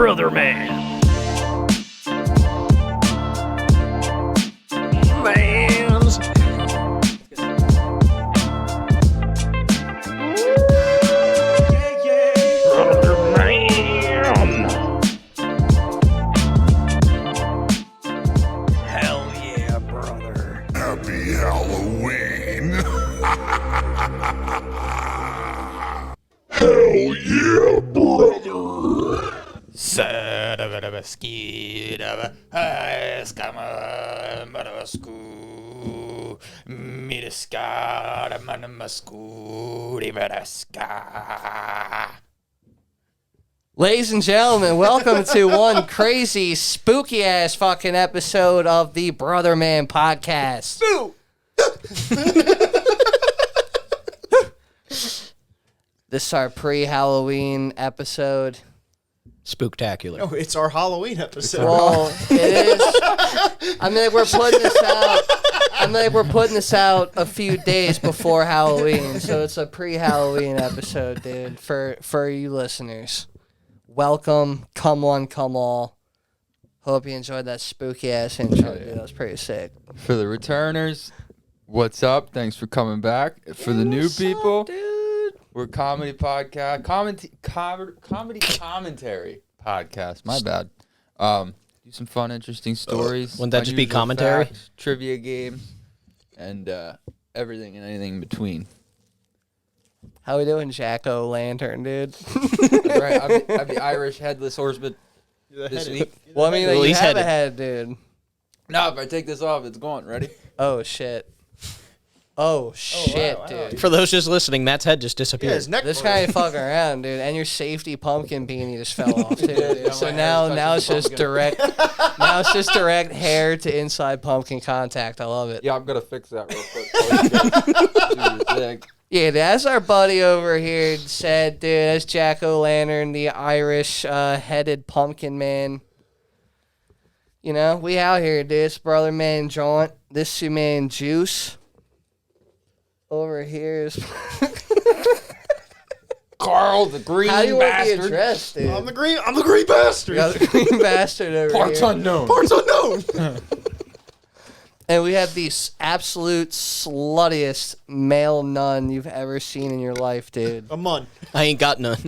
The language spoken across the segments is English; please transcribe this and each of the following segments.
brother man. Mans. Brother man. Hell yeah, brother. Happy Halloween! Hell yeah, brother! Son of a mosquito, escama, marascu, mirisca, manamascu, riverasca. Ladies and gentlemen, welcome to one crazy, spooky-ass fucking episode of the Brother Man Podcast. This is our pre-Halloween episode. Spooktacular. Oh, it's our Halloween episode. Well, it is. I mean, we're putting this out a few days before Halloween, so it's a pre-Halloween episode, dude, for you listeners. Welcome, come one, come all. Hope you enjoyed that spooky-ass intro, dude. That was pretty sick. For the returners, what's up? Thanks for coming back. For the new people, we're comedy podcast, comedy commentary podcast. My bad. Do some fun, interesting stories. Wouldn't that just be unusual commentary? facts, trivia games, and everything and anything in between. How we doing, Jack-O-Lantern, dude? Right, I'm the Irish headless horseman this week. Well, I mean, Well, you he's have a headed. head, dude. No, if I take this off, it's gone. Ready? Oh, shit. Oh, shit, wow. dude. For those just listening, Matt's head just Yeah, disappeared. his neck This broke. guy ain't fucking around, dude. And your safety pumpkin beanie just fell off, too. Yeah, Dude. So my now hair's touching it's the just pumpkin. direct. Now it's just direct hair to inside pumpkin contact. I love it. Yeah, I'm gonna fix that real quick. Do your thing. Yeah, that's our buddy over here said, dude. That's Jack-O-Lantern, the Irish headed pumpkin man. You know, we out here, dude. It's Brother Man Jaunt. This your man Juice. Over here is. Carl, the green How do you want to be bastard. addressed, dude? I'm the green bastard. We got the green bastard over Parts here. unknown. Parts unknown. And we have the absolute sluttiest male nun you've ever seen in your life, dude. A month. I ain't got none.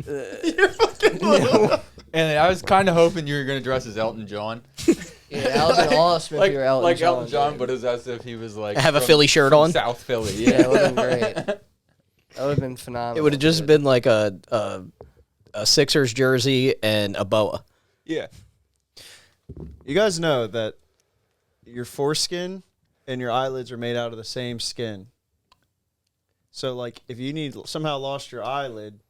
And I was kind of hoping you were gonna dress as Elton John, Yeah, that would have been awesome if you were Elton John. Elton John, dude. but it's as if he was like Have a from- Philly shirt from on? South Philly. Yeah, Yeah, it would have been great. That would have been phenomenal. It would have just dude. been like a Sixers jersey and a boa. yeah. You guys know that your foreskin and your eyelids are made out of the same skin. So, like, if you somehow lost your eyelid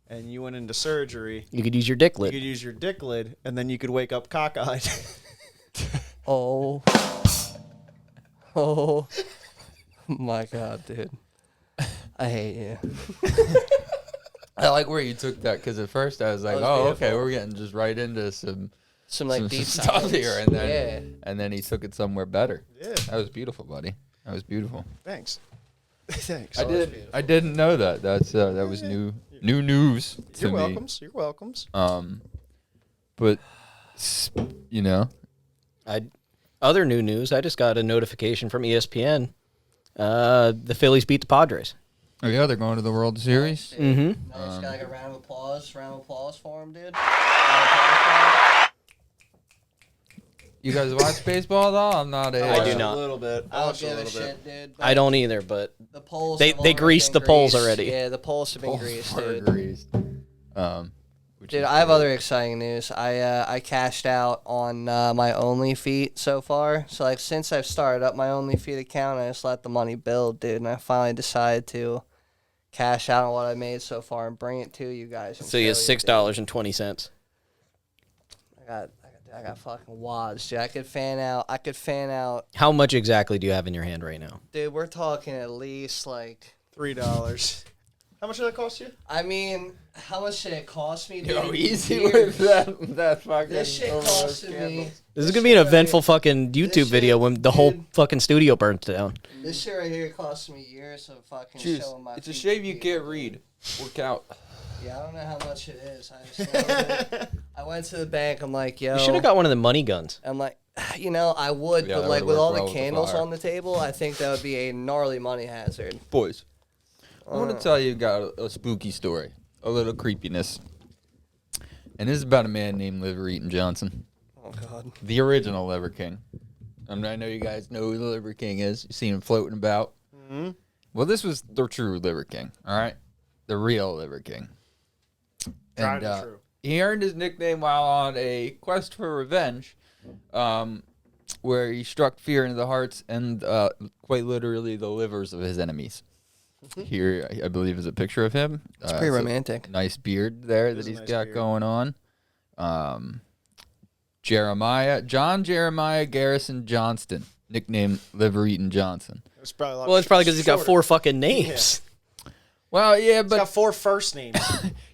and you went into surgery, You could use your dick you lid. could use your dick lid, and then you could wake up cockeyed. Oh. Oh. My God, dude. I hate you. I like where you took that because at first I was like, That was oh, beautiful. okay, we're getting just right into some Some like some deep stuff science. here, and then yeah. and then he took it somewhere better. Yeah. That was beautiful, buddy. That was beautiful. Thanks. Thanks. I didn't know that. That was new news to You're me. welcomes. You're welcomes. But you know, Other new news, I just got a notification from ESPN. The Phillies beat the Padres. oh yeah, they're going to the World Series. Mm-hmm. No, just got like a round of applause for him, dude. You guys watch baseball at all? I'm not a. I do A not. little bit. I don't Watched give a little bit. shit, dude. but I don't either, but The polls. They have already greased been the polls greased. already. Yeah, the polls have been greased, dude. Greased. Which Dude, is I have great. other exciting news. I cashed out on my OnlyFeet so far. So like since I've started up my OnlyFeet account, I just let the money build, dude. And I finally decided to cash out on what I made so far and bring it to you guys. and so you have show $6.20. dude. I got fucking wads, dude. I could fan out. How much exactly do you have in your hand right now? Dude, we're talking at least like. $3. How much did that cost you? I mean, how much did it cost me, dude? Yo, easy Years. with that fucking. This shit over those costed me. candles. This is going to be an eventful fucking YouTube shit, video when the whole dude. fucking studio burns down. This shit right here cost me years of fucking Jeez, showing my it's a feet shame to you people. can't read. Work out. Yeah, I don't know how much it is. I went to the bank. I'm like, yo. You should have got one of the money guns. I'm like, I would, Yeah, but that like would've with all worked the well with the candles fire. on the table, I think that would be a gnarly money hazard. Boys, I want to tell you a spooky story, a little creepiness. And this is about a man named Liver Eaton Johnson, Oh God. the original Liver King. I mean, I know you guys know who the Liver King is. You've seen him floating about. Mm-hmm. Well, this was the true Liver King, all right? The real Liver King. Tried And and true. he earned his nickname while on a quest for revenge, where he struck fear into the hearts and quite literally the livers of his enemies. Here, I believe, is a picture of him. It's pretty romantic. Nice beard there It that is a he's nice got beard. going on. John Jeremiah Garrison Johnston, nicknamed Liver Eaton Johnson. It's probably a lot Well, it's probably because he's got shorter. 4 fucking names. Well, yeah, He's got but 4 first names.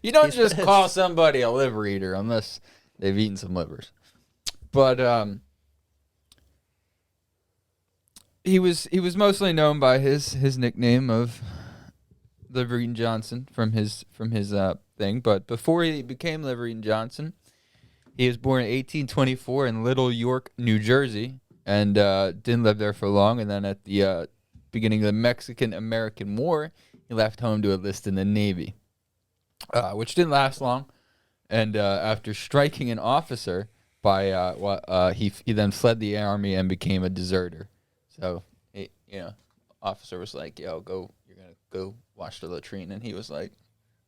you don't just call somebody a liver eater unless they've eaten some livers. But he was mostly known by his nickname of Liver Eaton Johnson from his thing. But before he became Liver Eaton Johnson, he was born in 1824 in Little York, New Jersey, and didn't live there for long. And then at the beginning of the Mexican-American War, he left home to enlist in the Navy, which didn't last long. And after striking an officer, he then fled the army and became a deserter. So, officer was like, "Yo, you're gonna go wash the latrine," and he was like,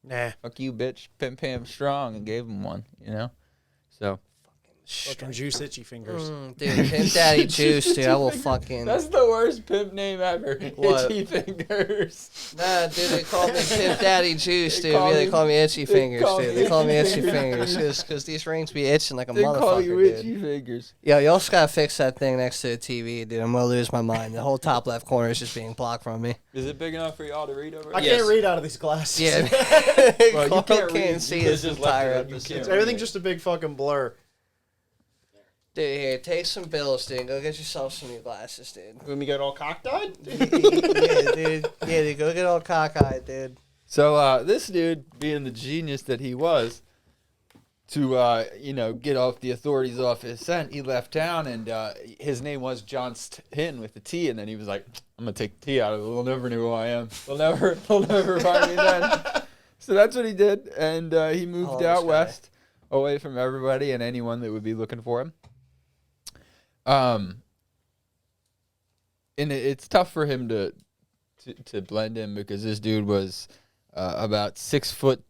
Nah. "Fuck you, bitch, Pimp Pam Strong," and gave him one. So. Fucking juice itchy fingers. Dude, Pimp Daddy Juice, dude. I will fucking. That's the worst pimp name ever. What? Itchy Fingers. Nah, dude, they call me Pimp Daddy Juice, They dude. call Yeah, they you- call me Itchy they Fingers, call dude. you They call me Itchy Itchy Fingers. Fingers because these rings be itching like a They motherfucker, call you dude. Itchy Fingers. Yo, you also gotta fix that thing next to the TV, dude. I'm gonna lose my mind. The whole top left corner is just being blocked from me. Is it big enough for y'all to read over? I Yes. can't read out of these glasses. Yeah, Well, you Carl can't can't read. see You this just left entire it up. You episode. can't Everything's just a big fucking blur. Dude, here, take some bills, dude. Go get yourself some new glasses, dude. When we get all cocked-eyed? Yeah, dude. Yeah, dude. Go get all cockeyed, dude. So this dude, being the genius that he was, to get off the authorities off his scent, he left town, and his name was Johnston with the T, and then he was like, "I'm gonna take the T out of it. They'll never know who I am. They'll never find me then." So that's what he did, and he moved love this out guy. west, away from everybody and anyone that would be looking for him. And it's tough for him to blend in because this dude was about 6 foot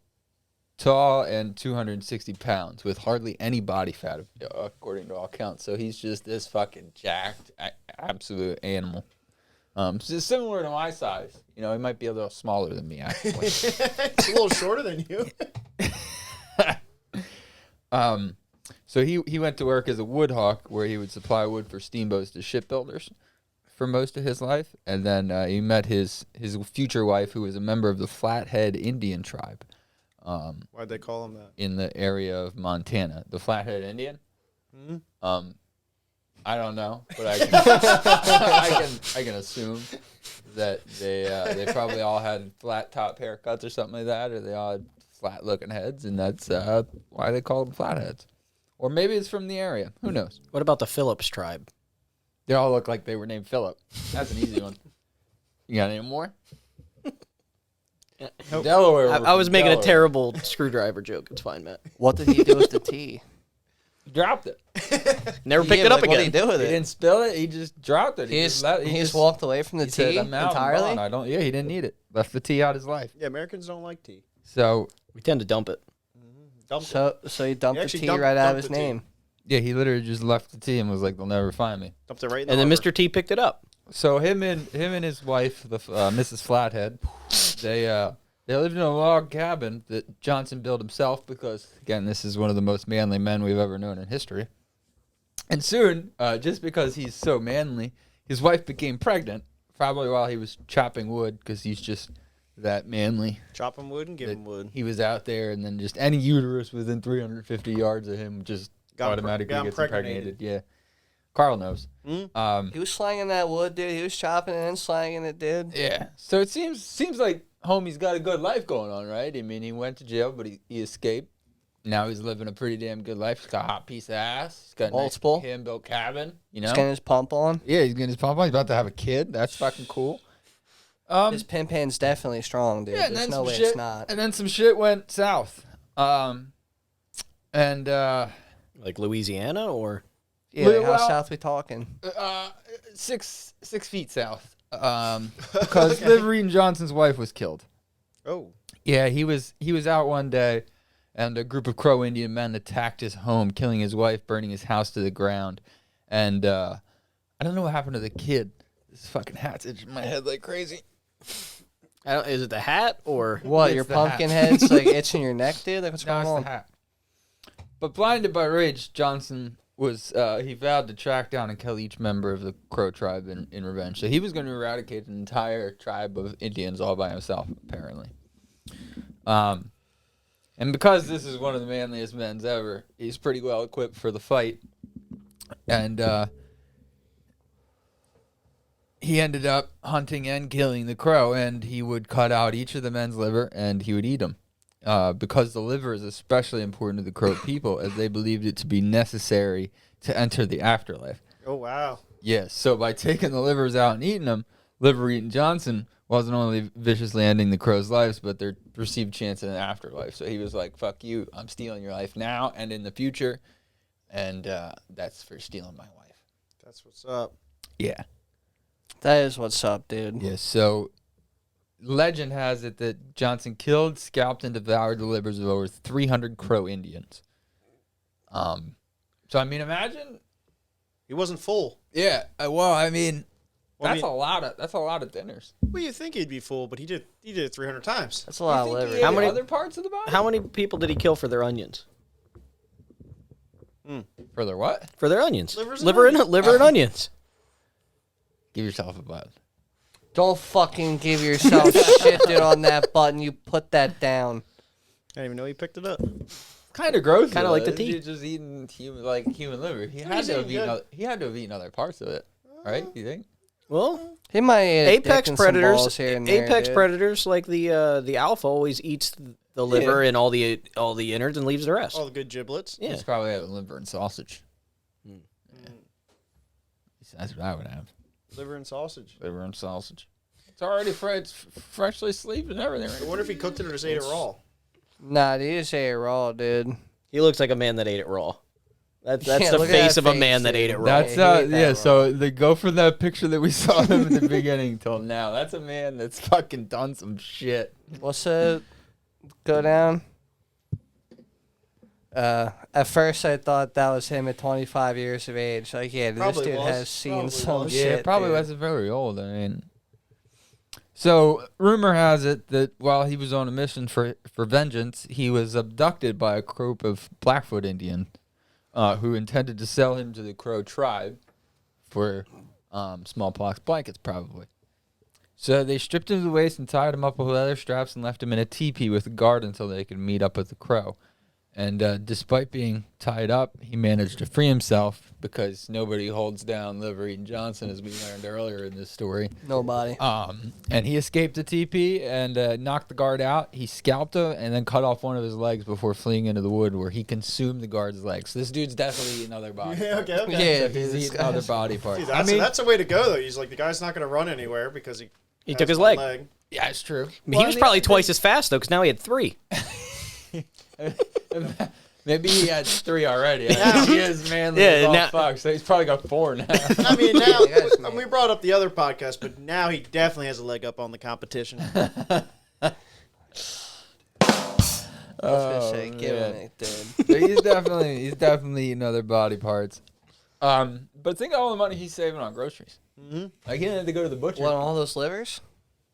tall and 260 pounds with hardly any body fat, according to all counts. So he's just this fucking jacked, absolute animal. So similar to my size. He might be a little smaller than me, actually. It's a little shorter than you. So he went to work as a wood hawk, where he would supply wood for steamboats to shipbuilders for most of his life. And then he met his future wife, who was a member of the Flathead Indian tribe Why'd they call him that? in the area of Montana. The Flathead Indian? I don't know, but I can assume that they probably all had flat top haircuts or something like that, or they all had flat looking heads, and that's why they call them flatheads. Or maybe it's from the area. Who knows? What about the Phillips tribe? They all look like they were named Philip. That's an easy one. You got any more? Delaware. I was making a Delaware. terrible screwdriver joke. It's fine, Matt. What did he do with the tea? Dropped it. Never picked Yeah, it up like, what did he again. do with He it? didn't spill it. He just dropped it. He just just walked away from the he said, tea "I'm out, I'm entirely. gone. He didn't need it. Left the tea out his life. Yeah, Americans don't like tea. So We tend to dump it. Dumped it. So he dumped He the actually tea dumped- right out of dumped his the tea. name. yeah, he literally just left the tea and was like, "They'll never find me." Dumped it right in the And then harbor. Mr. T picked it up. So him and his wife, the Mrs. Flathead, they lived in a log cabin that Johnson built himself because, again, this is one of the most manly men we've ever known in history. And soon, just because he's so manly, his wife became pregnant, probably while he was chopping wood because he's just that manly. Chop him wood and give that him wood. He was out there, and then just any uterus within 350 yards of him just automatically gets impregnated. Yeah. Carl knows. Hmm? He was slanging that wood, dude. He was chopping it and slanging it, dude. Yeah. So it seems like homie's got a good life going on, right? I mean, he went to jail, but he escaped. Now he's living a pretty damn good life. He's got a hot piece of ass. He's got a Multiple. nice hand-built cabin, you know? He's getting his pump on. Yeah, he's getting his pump on. He's about to have a kid. That's fucking cool. His pimp hand's definitely strong, dude. Yeah, and There's then no some way shit, it's not. and then some shit went south. Like Louisiana or Yeah, like how well- south we talking? 6 feet south. Because Liverine Johnson's wife was killed. Oh. Yeah, he was out one day, and a group of Crow Indian men attacked his home, killing his wife, burning his house to the ground. And I don't know what happened to the kid. This fucking hat's itching my head like crazy. is it the hat or What, It's your the pumpkin hat. head's like itching your neck, dude? Like, what's No, going it's on? the hat. But blinded by rage, Johnson was he vowed to track down and kill each member of the Crow tribe in revenge. So he was going to eradicate an entire tribe of Indians all by himself, apparently. And because this is one of the manliest men's ever, he's pretty well equipped for the fight. And he ended up hunting and killing the crow, and he would cut out each of the men's liver and he would eat them. Because the liver is especially important to the Crow people, as they believed it to be necessary to enter the afterlife. Oh, wow. Yes, so by taking the livers out and eating them, Liver Eating Johnson wasn't only viciously ending the Crows' lives, but their perceived chance in the afterlife. So he was like, fuck you, I'm stealing your life now and in the future, and that's for stealing my wife. That's what's up. Yeah. That is what's up, dude. Yeah, so legend has it that Johnson killed, scalped, and devoured the livers of over 300 Crow Indians. So I mean, imagine. He wasn't full. Yeah. Well, I mean, Well, I that's mean- a lot of dinners. Well, you think he'd be full, but he did it 300 times. That's a lot of You think liver. he How ate many- other parts of the body? how many people did he kill for their onions? For their what? For their onions. Livers and liver onions. liver and onions. Give yourself a button. Don't fucking give yourself shit, dude, on that button. You put that down. I didn't even know he picked it up. Kind of gross. Kinda though. like the He's teeth. just eating human liver. He had he's to have eating eaten. good. He had to have eaten other parts of it, right? You think? Well, He might eat a dick apex and some predators, balls here and there, apex dude. predators like the alpha always eats the liver and all the innards and leaves the rest. All the good giblets. Yeah. He's probably having liver and sausage. Yeah. That's what I would have. Liver and sausage. Liver and sausage. It's already fresh, it's freshly sleeved and everything. I Right? wonder if he cooked it or just ate it raw. Nah, dude, you just ate it raw, dude. He looks like a man that ate it raw. That's Yeah, the look at face that of a face, man that dude. ate it raw. That's he ate that yeah. raw. So they go from that picture that we saw of him in the beginning till now. That's a man that's fucking done some shit. What's it? Go down. At first, I thought that was him at 25 years of age. Like, yeah, Probably this dude was. has seen Probably some was. Yeah, shit. it probably dude. wasn't very old. I mean, so rumor has it that while he was on a mission for vengeance, he was abducted by a group of Blackfoot Indians who intended to sell him to the Crow tribe for smallpox blankets, probably. So they stripped him to the waist and tied him up with leather straps and left him in a teepee with a guard until they could meet up with the Crow. And despite being tied up, he managed to free himself because nobody holds down Liver Eating Johnson, as we learned earlier in this story. Nobody. And he escaped the teepee and knocked the guard out. He scalped him and then cut off one of his legs before fleeing into the wood, where he consumed the guard's legs. So this dude's definitely eating other body Yeah, parts. okay, okay. Yeah, So dude, he's this eating other guy's- body parts. Dude, I mean, that's a way to go, though. He's like, the guy's not going to run anywhere because he He has took his one leg. yeah, it's true. He was probably twice as fast though, because now he had 3. Maybe he had 3 already. I mean, he is manly Yeah, as all now- fuck, so he's probably got 4 now. I mean, now, Yes, man. we brought up the other podcast, but now he definitely has a leg up on the competition. I was gonna say, Oh, give man. him it, dude. So he's definitely eating other body parts. But think of all the money he's saving on groceries. Mhm. Like he didn't have to go to the butcher. What, all those livers?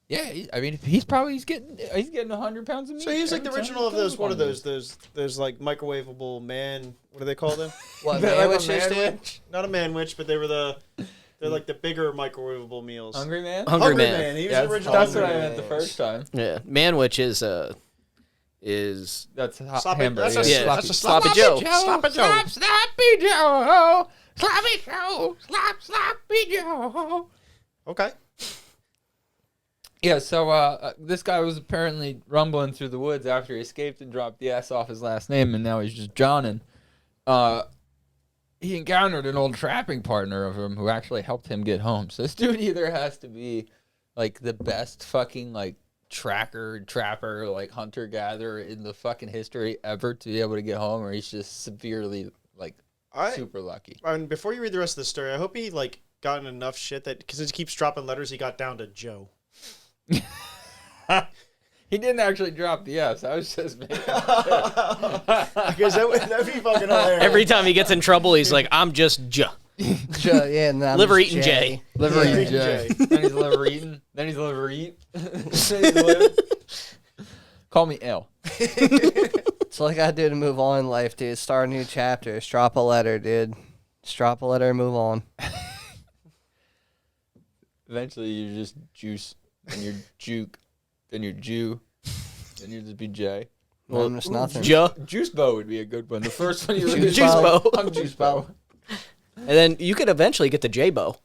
Yeah, I mean he's getting 100 pounds of meat. So he's like the every time original he of those, goes what are on those like microwavable man, what do they call them? What, They're like a sandwiches, man dude? witch. Not a manwich, but they're like the bigger microwavable meals. Hungry man. Hungry Man. He was Yeah, the original. that's what I Hungry meant the Man. first time. Yeah, Manwich is That's hot Sloppy- hamburger. that's a- yeah, that's a Sloppy Joe. Sloppy Joe. Sloppy Joe. Sloppy Joe. Sloppy Joe. Okay. Yeah, so this guy was apparently rumbling through the woods after he escaped and dropped the S off his last name, and now he's just Johnin. He encountered an old trapping partner of him who actually helped him get home. So this dude either has to be like the best fucking like trapper, like hunter gatherer in the fucking history ever to be able to get home, or he's just severely like super lucky. I mean, before you read the rest of the story, I hope he like gotten enough shit that because he keeps dropping letters, he got down to Joe. He didn't actually drop the S. I was just making Because that'd be fucking hilarious. Every time he gets in trouble, he's like, "I'm just J." Yeah, and I'm Liver just eating Jay. liver Yeah. eating Jay. Then he's liver eating. Then he's liver eat. Then he's liver. Call me L. That's all I gotta do to move on in life, dude. Start a new chapter. Just drop a letter, dude. Just drop a letter and move on. Eventually, you just juice, then you're juke, then you're Jew, then you just be J. Well, I'm just nothing. J. Juice Bow would be a good one. The first one you look Juice at. Bow. I'm Juice Bow. And then you could eventually get the J-Bo.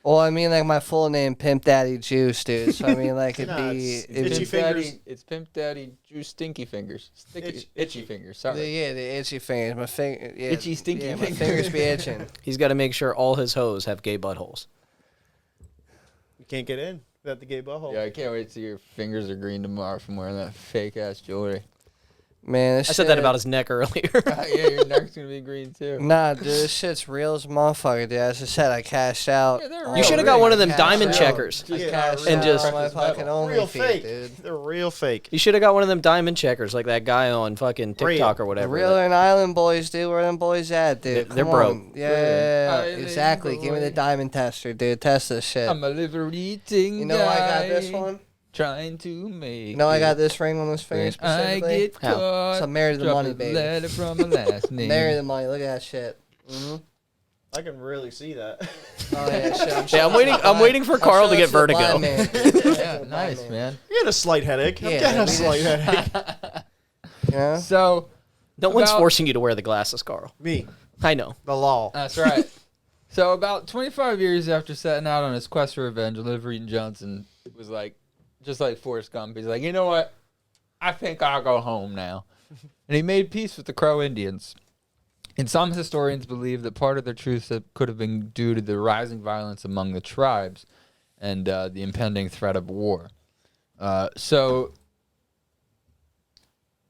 Well, I mean, like my full name, Pimp Daddy Juice, dude. So I mean, like it'd Nah, be, it's it'd itchy be fingers. It's Pimp Daddy Juice Stinky Fingers. Itchy Itchy Fingers, sorry. yeah, the itchy fingers. My finger, yeah, Itchy, stinky yeah, fingers. My fingers be itching. He's got to make sure all his hoes have gay buttholes. You can't get in without the gay butthole. Yeah, I can't wait till your fingers are green tomorrow from wearing that fake ass jewelry. Man, I this said that shit- about his neck earlier. Yeah, your neck's gonna be green too. Nah, dude, this shit's real as a motherfucker, dude. As I said, I cashed out. Yeah, they're all You shoulda real. got one of them cashed diamond out. checkers. I Yeah, cashed and out just- on my fucking real OnlyFeed, fake. dude. They're real fake. You should have got one of them diamond checkers like that guy on fucking TikTok or whatever. Real and Island boys, dude. Where them boys at, dude? They're Come broke. on. Yeah, Island exactly. Give me the boy. diamond tester, dude. Test this shit. I'm a liver eating You know why I got this one? Trying to make. You know I got it. this ring on this finger When I specifically. get How? caught. So I'm married to the drop money, a baby. Letter from my last name. Marry the money. Look at that shit. Mm-hmm. I can really see that. Oh yeah, shit. Yeah, I'm waiting for Carl to get vertigo. Yeah, nice, man. You had a slight headache. I'm Yeah, getting a we slight just- headache. Yeah. So No one's About- forcing you to wear the glasses, Carl. Me, I know. the law. that's right. So about 25 years after setting out on his quest for revenge, Liver Eaton Johnson was like, just like Forrest Gump, he's like, you know what? I think I'll go home now. And he made peace with the Crow Indians. And some historians believe that part of their truce could have been due to the rising violence among the tribes and the impending threat of war. So,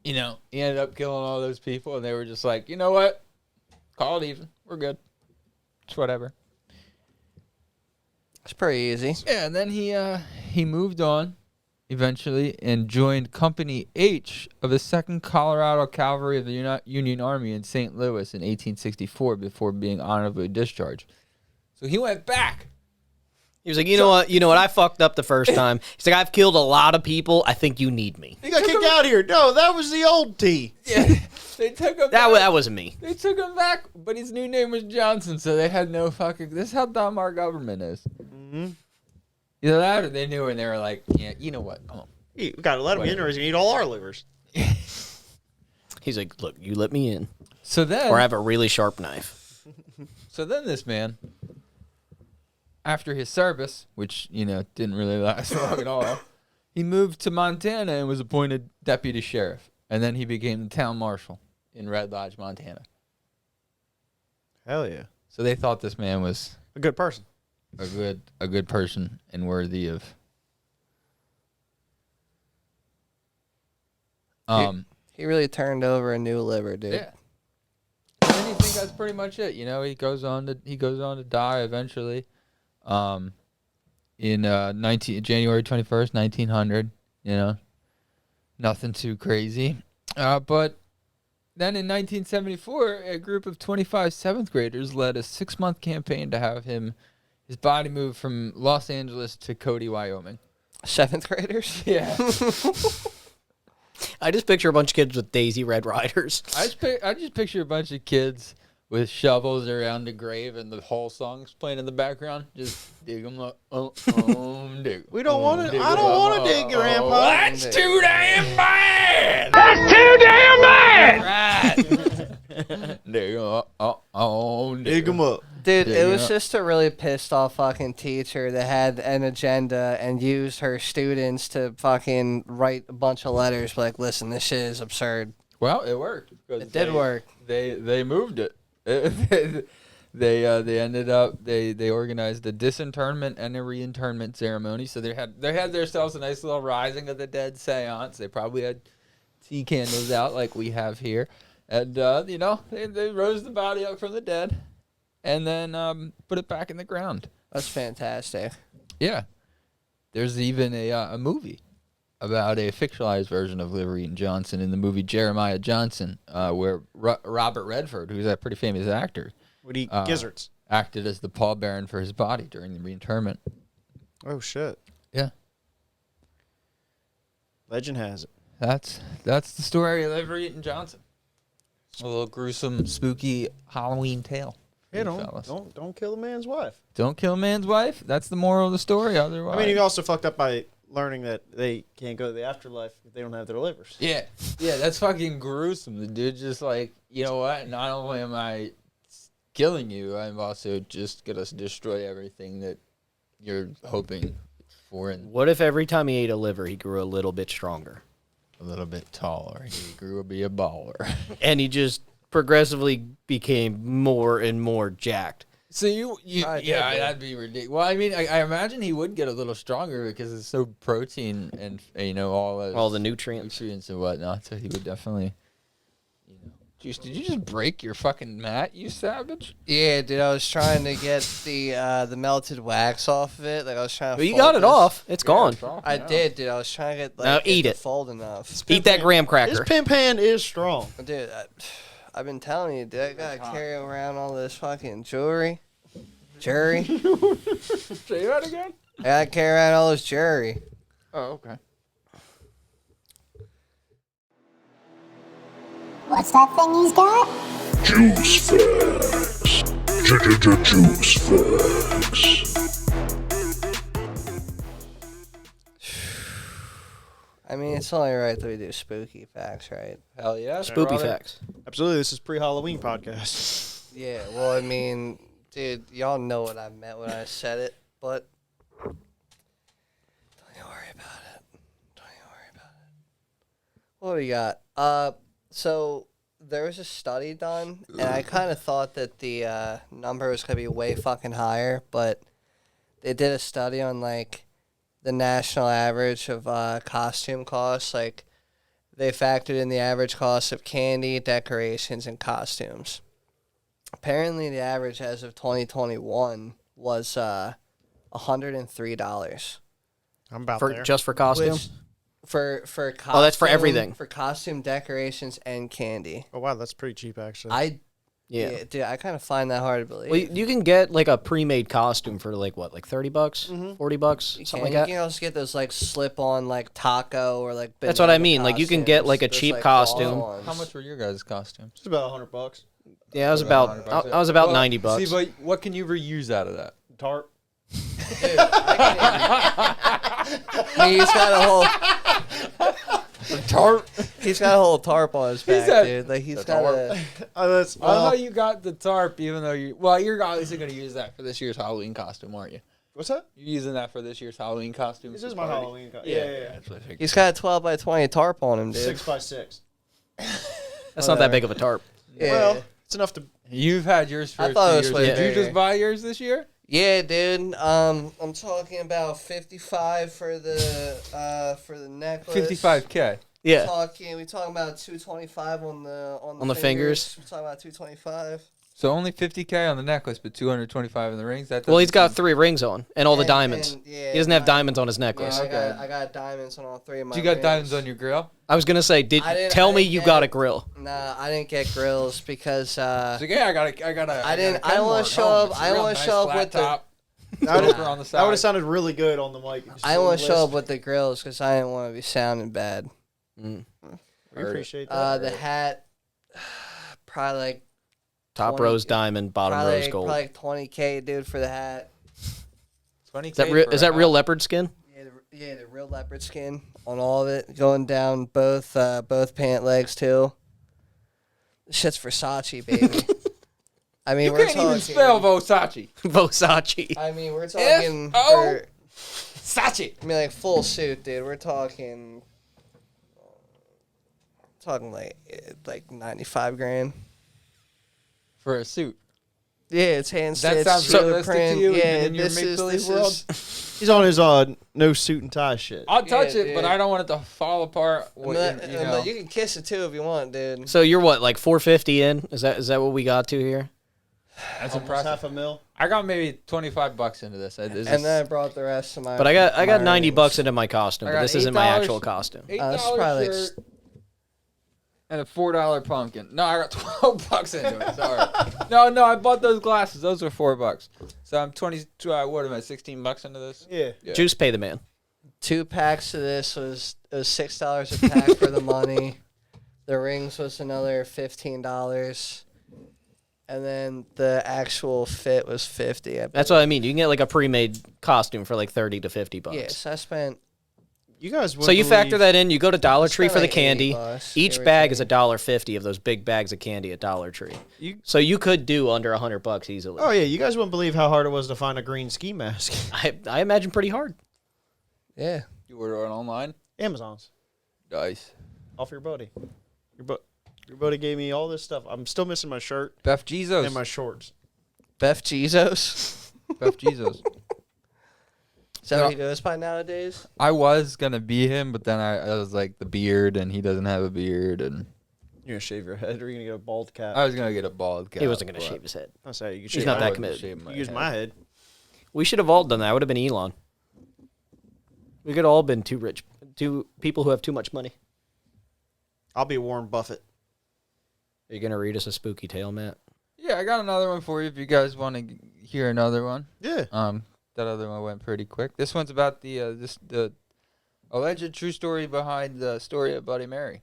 you know, he ended up killing all those people, and they were just like, you know what? Call it even. We're good. It's whatever. It's pretty easy. Yeah, and then he moved on eventually and joined Company H of the 2nd Colorado Cavalry of the Union Army in St. Louis in 1864 before being honorably discharged. So he went back. He was like, you know what? I fucked up the first time. He's like, I've killed a lot of people. I think you need me. You got kicked out here. No, that was the old T. Yeah, they took him That back. that wasn't me. They took him back, but his new name was Johnson, so they had no fucking... This is how dumb our government is. Mm-hmm. Either that or they knew and they were like, yeah, you know what? Come on. You got to let him in or he's going to eat all our livers. He's like, look, you let me in, So then... or I have a really sharp knife. So then this man, after his service, which, you know, didn't really last long at all, he moved to Montana and was appointed deputy sheriff. And then he became the town marshal in Red Lodge, Montana. Hell yeah. So they thought this man was A good person. a good person and worthy of... He really turned over a new liver, dude. Yeah. And then you think that's pretty much it. You know, he goes on to die eventually. In January 21st, 1900. You know, nothing too crazy. But then in 1974, a group of 25 7th graders led a 6-month campaign to have his body moved from Los Angeles to Cody, Wyoming. 7th graders? Yeah. I just picture a bunch of kids with Daisy Red Riders. I just picture a bunch of kids with shovels around the grave and the whole song's playing in the background. Just dig them up. Dig. We don't want to. I don't want to dig, Grandpa. That's too damn bad. That's too damn bad! Right. Dig 'em up. Dig him up. Dude, it was Yeah. just a really pissed off fucking teacher that had an agenda and used her students to fucking write a bunch of letters like, listen, this shit is absurd. Well, it worked. It did work. They moved it. They ended up they organized a disinternment and a reinternment ceremony. So they had themselves a nice little rising of the dead seance. They probably had tea candles out like we have here, and they rose the body up from the dead, and then put it back in the ground. That's fantastic. Yeah, there's even a movie about a fictionalized version of Liver Eaton Johnson in the movie Jeremiah Johnson, where Robert Redford, who's a pretty famous actor, Would eat gizzards. acted as the pallbearer for his body during the reinterment. Oh shit! Yeah, Legend has it. that's the story of Liver Eaton Johnson. A little gruesome, spooky Halloween tale. Hey, you fellas. don't kill a man's wife. Don't kill a man's wife. That's the moral of the story. Otherwise, I mean, you also fucked up by learning that they can't go to the afterlife if they don't have their livers. yeah, that's fucking gruesome. The dude just like, you know what? Not only am I killing you, I'm also just gonna destroy everything that you're hoping for and What if every time he ate a liver, he grew a little bit stronger? a little bit taller. He grew to be a baller. And he just progressively became more and more jacked. So you yeah, that'd be ridiculous. Well, I mean, I imagine he would get a little stronger because it's so protein and all the nutrients. and whatnot. So he would definitely, Juice, did you just break your fucking mat, you savage? Yeah, dude, I was trying to get the melted wax off of it. Like I was trying to. But you fold got it this. off. It's gone. I did, dude. I was trying to get Now eat to it. fold enough. Eat that graham His cracker. pimp hand is strong. Dude, I've been telling you, dude. I gotta carry around all this fucking jewelry. Jury. Say that again. I gotta carry around all this jewelry. Oh, okay. What's that thing he's got? Juice facts. Juice facts. I mean, it's only right that we do spooky facts, right? Hell yeah. Spoopy brother. facts. Absolutely, this is pre-Halloween podcast. Yeah. Well, I mean, dude, y'all know what I meant when I said it, but don't you worry about it. Don't you worry about it. What do we got? So there was a study done, and I kind of thought that the number was gonna be way fucking higher, but they did a study on like the national average of costume costs. Like they factored in the average cost of candy, decorations, and costumes. Apparently, the average as of 2021 was $103. I'm about For, there. just for costume? Which, for costume, Oh, that's for everything. For costume, decorations, and candy. Oh wow, that's pretty cheap actually. Yeah. Dude, I kind of find that hard to believe. Well, you can get like a pre-made costume for like what, like $30, $40, You something like can, that. You can also get those like slip-on like taco or like. That's what I banana mean, like, you can get, costumes. like, a There's, cheap like, costume. long ones. How much were your guys' costumes? It's about $100. Yeah, I was About about $100. I was about Well, $90. See, but what can you reuse out of that? Tarp. Dude, he's got a whole. Tarp. He's got a whole tarp on his back, said- dude. Like he's The got tarp. a. That's I know you got the tarp, even though you're obviously going to use that for this year's Halloween costume, aren't you? what's that? You're using that for this year's Halloween costume. This for is the my party? Halloween. Yeah. That's what I figured. He's got a 12 by 20 tarp on him, dude. 6x6. That's not that big of a tarp. Yeah. Well, it's enough to. You've had yours for I a thought it was few way years. Did you bigger. just buy yours this year? Yeah, dude. I'm talking about 55 for the necklace. 55K. Yeah. We talking about 225 on the On the fingers. We're talking about 225. So only 50K on the necklace, but 225 in the rings. That Well, he's got doesn't 3 rings on and all the diamonds. Yeah, He doesn't have diamonds on his necklace. Yeah, I got diamonds on all 3 of my. seem- You got rings. diamonds on your grill? I was gonna say, tell me you got a grill? Nah, I didn't get grills because So yeah, I got a. I don't want to show up. I don't want to show up with the. top. That would on the that would have side. sounded really good on the mic. I don't want to show up with the grills because I didn't want to be sounding bad. We appreciate that. The hat, probably like Top 20 rose diamond, bottom probably, rose gold. probably like 20K, dude, for the hat. 20K Is that real? for Is a that real hat. leopard skin? Yeah, the real leopard skin on all of it, going down both pant legs too. This shit's Versace, baby. I mean, You we're can't talking. even spell Versace. Versace. I mean, we're talking. F-O- For, Sachi. I mean, like full suit, dude. We're talking like 95 grand. For a suit. Yeah, it's hand That stitched. sounds steel realistic to print. you, Yeah, even in your this is make-believe this world? is. He's on his no suit and tie shit. I'll touch Yeah, it, but dude. I don't want it to fall apart. I mean, you can kiss it too if you want, dude. So you're what, like 450 in? Is that what we got to here? That's Almost impressive. $500,000. I got maybe $25 into this. And then I brought the rest of my. But I got my $90 earnings. into my costume, I but got this isn't my $8 actual costume. $8 That's probably like shirt and a $4 pumpkin. No, I got $12 into it. Sorry. No, I bought those glasses. Those were $4. So I'm 22. What am I? $16 into this. Yeah. Juice, pay the man. 2 packs of this was $6 a pack for the money. The rings was another $15. And then the actual fit was $50. That's what I mean. You can get like a pre-made costume for like $30 to $50. Yes, I spent. You guys. So you factor that in. You go to Dollar Tree for the like candy. $80, Each give or bag is take. $1.50 of those big bags of candy at Dollar Tree. You- So you could do under $100 easily. Oh yeah, you guys wouldn't believe how hard it was to find a green ski mask. I imagine pretty hard. Yeah. You order it online. Amazon's Nice. off your buddy. Your buddy gave me all this stuff. I'm still missing my shirt Beth Jesus. and my shorts. Beth Jesus. Beth Jesus. Is that what he goes by nowadays? I was gonna be him, but then I was like the beard, and he doesn't have a beard, and You're gonna shave your head, or you gonna get a bald cap? I was gonna get a bald cap. He wasn't going to but shave his head. I say you can He's shave not my that head. committed. shave You my use head. my head. We should have all done that. Would have been Elon. We could all been too rich. Two people who have too much money. I'll be Warren Buffett. Are you going to read us a spooky tale, Matt? Yeah, I got another one for you if you guys want to hear another one. Yeah. That other one went pretty quick. This one's about the alleged true story behind the story of Bloody Mary.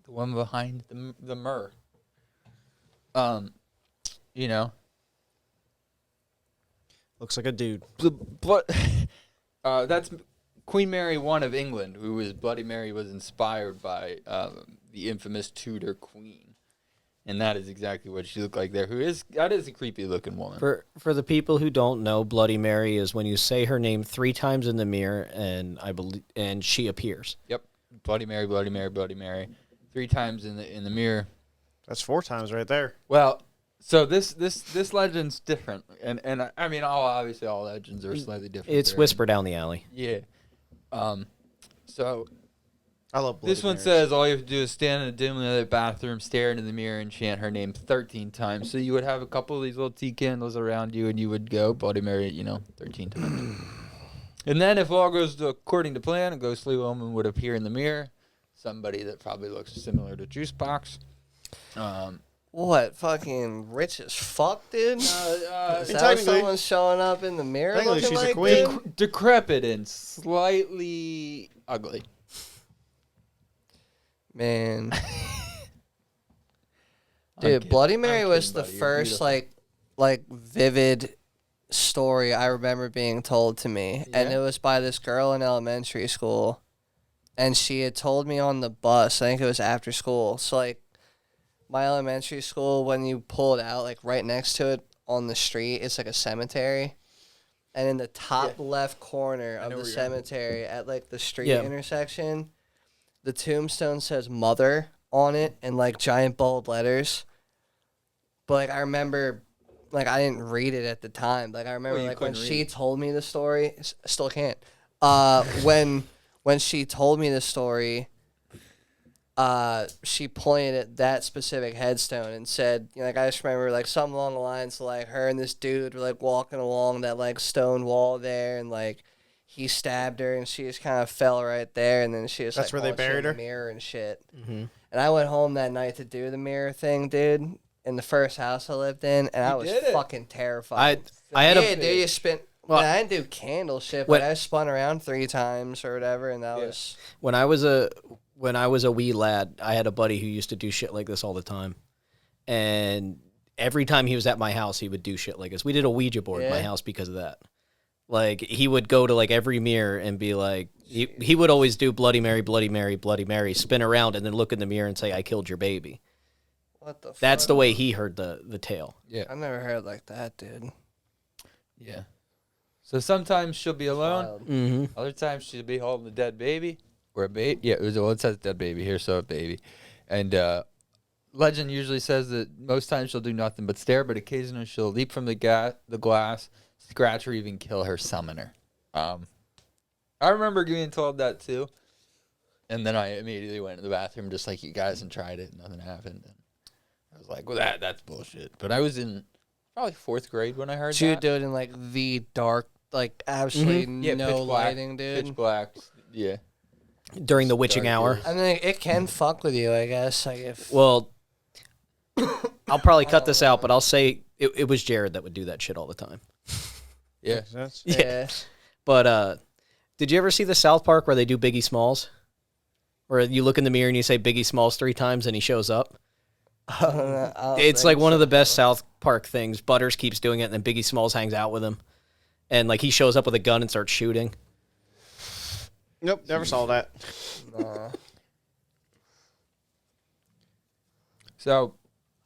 The one behind the myrrh. You know, Looks like a dude. that's Queen Mary I of England, who was Bloody Mary was inspired by the infamous Tudor Queen, and that is exactly what she looked like there. That is a creepy looking woman. For the people who don't know, Bloody Mary is when you say her name 3 times in the mirror, and she appears. Yep, Bloody Mary, Bloody Mary, Bloody Mary, 3 times in the mirror. That's 4 times right there. Well, so this legend's different, and I mean, obviously all legends are slightly different. It's They're- whisper down the alley. Yeah. So I love Bloody this one Marys. says all you have to do is stand in a dimly lit bathroom, stare into the mirror, and chant her name 13 times. So you would have a couple of these little tea candles around you, and you would go Bloody Mary, 13 times. And then if all goes according to plan, a ghostly woman would appear in the mirror, somebody that probably looks similar to Juicebox. What? Fucking rich as fuck, dude? Is that what technically- someone's showing up in the mirror Technically, looking she's a like, queen. dude? Decrepit and slightly ugly. Man. I'm Dude, kidding. Bloody I'm Mary was kidding, the buddy. You're first beautiful. like vivid story I remember being told to me, and Yeah? it was by this girl in elementary school, and she had told me on the bus. I think it was after school. So like, my elementary school, when you pull it out, like right next to it on the street, it's like a cemetery. And in the top left corner of know the where you're at. cemetery at like the street Yeah. intersection, the tombstone says mother on it in like giant bold letters. But like I remember, like I didn't read it at the time. Like I remember you like when couldn't she read. told me the story, still can't. When she told me the story, she pointed at that specific headstone and said, like I just remember like something along the lines of like her and this dude were like walking along that like stone wall there, and like he stabbed her and she just kind of fell right there, and then she just That's like, where they watched in buried the her? mirror and shit. Mm-hmm. And I went home that night to do the mirror thing, dude, in the first house I lived in, and I was did it. fucking terrified. I had Yeah, a dude, you spent. Well, I didn't do candle shit, when- but I spun around 3 times or whatever, and that was. when I was a wee lad, I had a buddy who used to do shit like this all the time, and every time he was at my house, he would do shit like this. We did a Ouija board at my Yeah. house because of that. Like he would go to like every mirror and be like, he would always do Bloody Mary, Bloody Mary, Bloody Mary, spin around and then look in the mirror and say, "I killed your baby." What the fuck? That's the way he heard the tale. Yeah. I never heard like that, dude. Yeah. So sometimes she'll be alone. Wild. Mm-hmm. Other times she'll be holding a dead baby. Or a baby. Yeah, it says dead baby here, so a baby. And legend usually says that most times she'll do nothing but stare, but occasionally she'll leap from the glass, scratch, or even kill her summoner. I remember being told that too. And then I immediately went to the bathroom just like you guys and tried it. And nothing happened. And I was like, well, that's bullshit. But I was in probably 4th grade when I heard So you that. do it in like the dark, like absolutely Yeah, no pitch black, lighting, dude. Pitch black. Yeah. During the witching hour. I mean, it can fuck with you, I guess. Like if Well, I'll probably cut this out, but I'll say it was Jared that would do that shit all the time. Yeah. yeah. But did you ever see the South Park where they do Biggie Smalls? Where you look in the mirror and you say Biggie Smalls 3 times and he shows up? It's like one of the best South Park things. Butters keeps doing it and then Biggie Smalls hangs out with him. And like he shows up with a gun and starts shooting. Nope, never saw that. So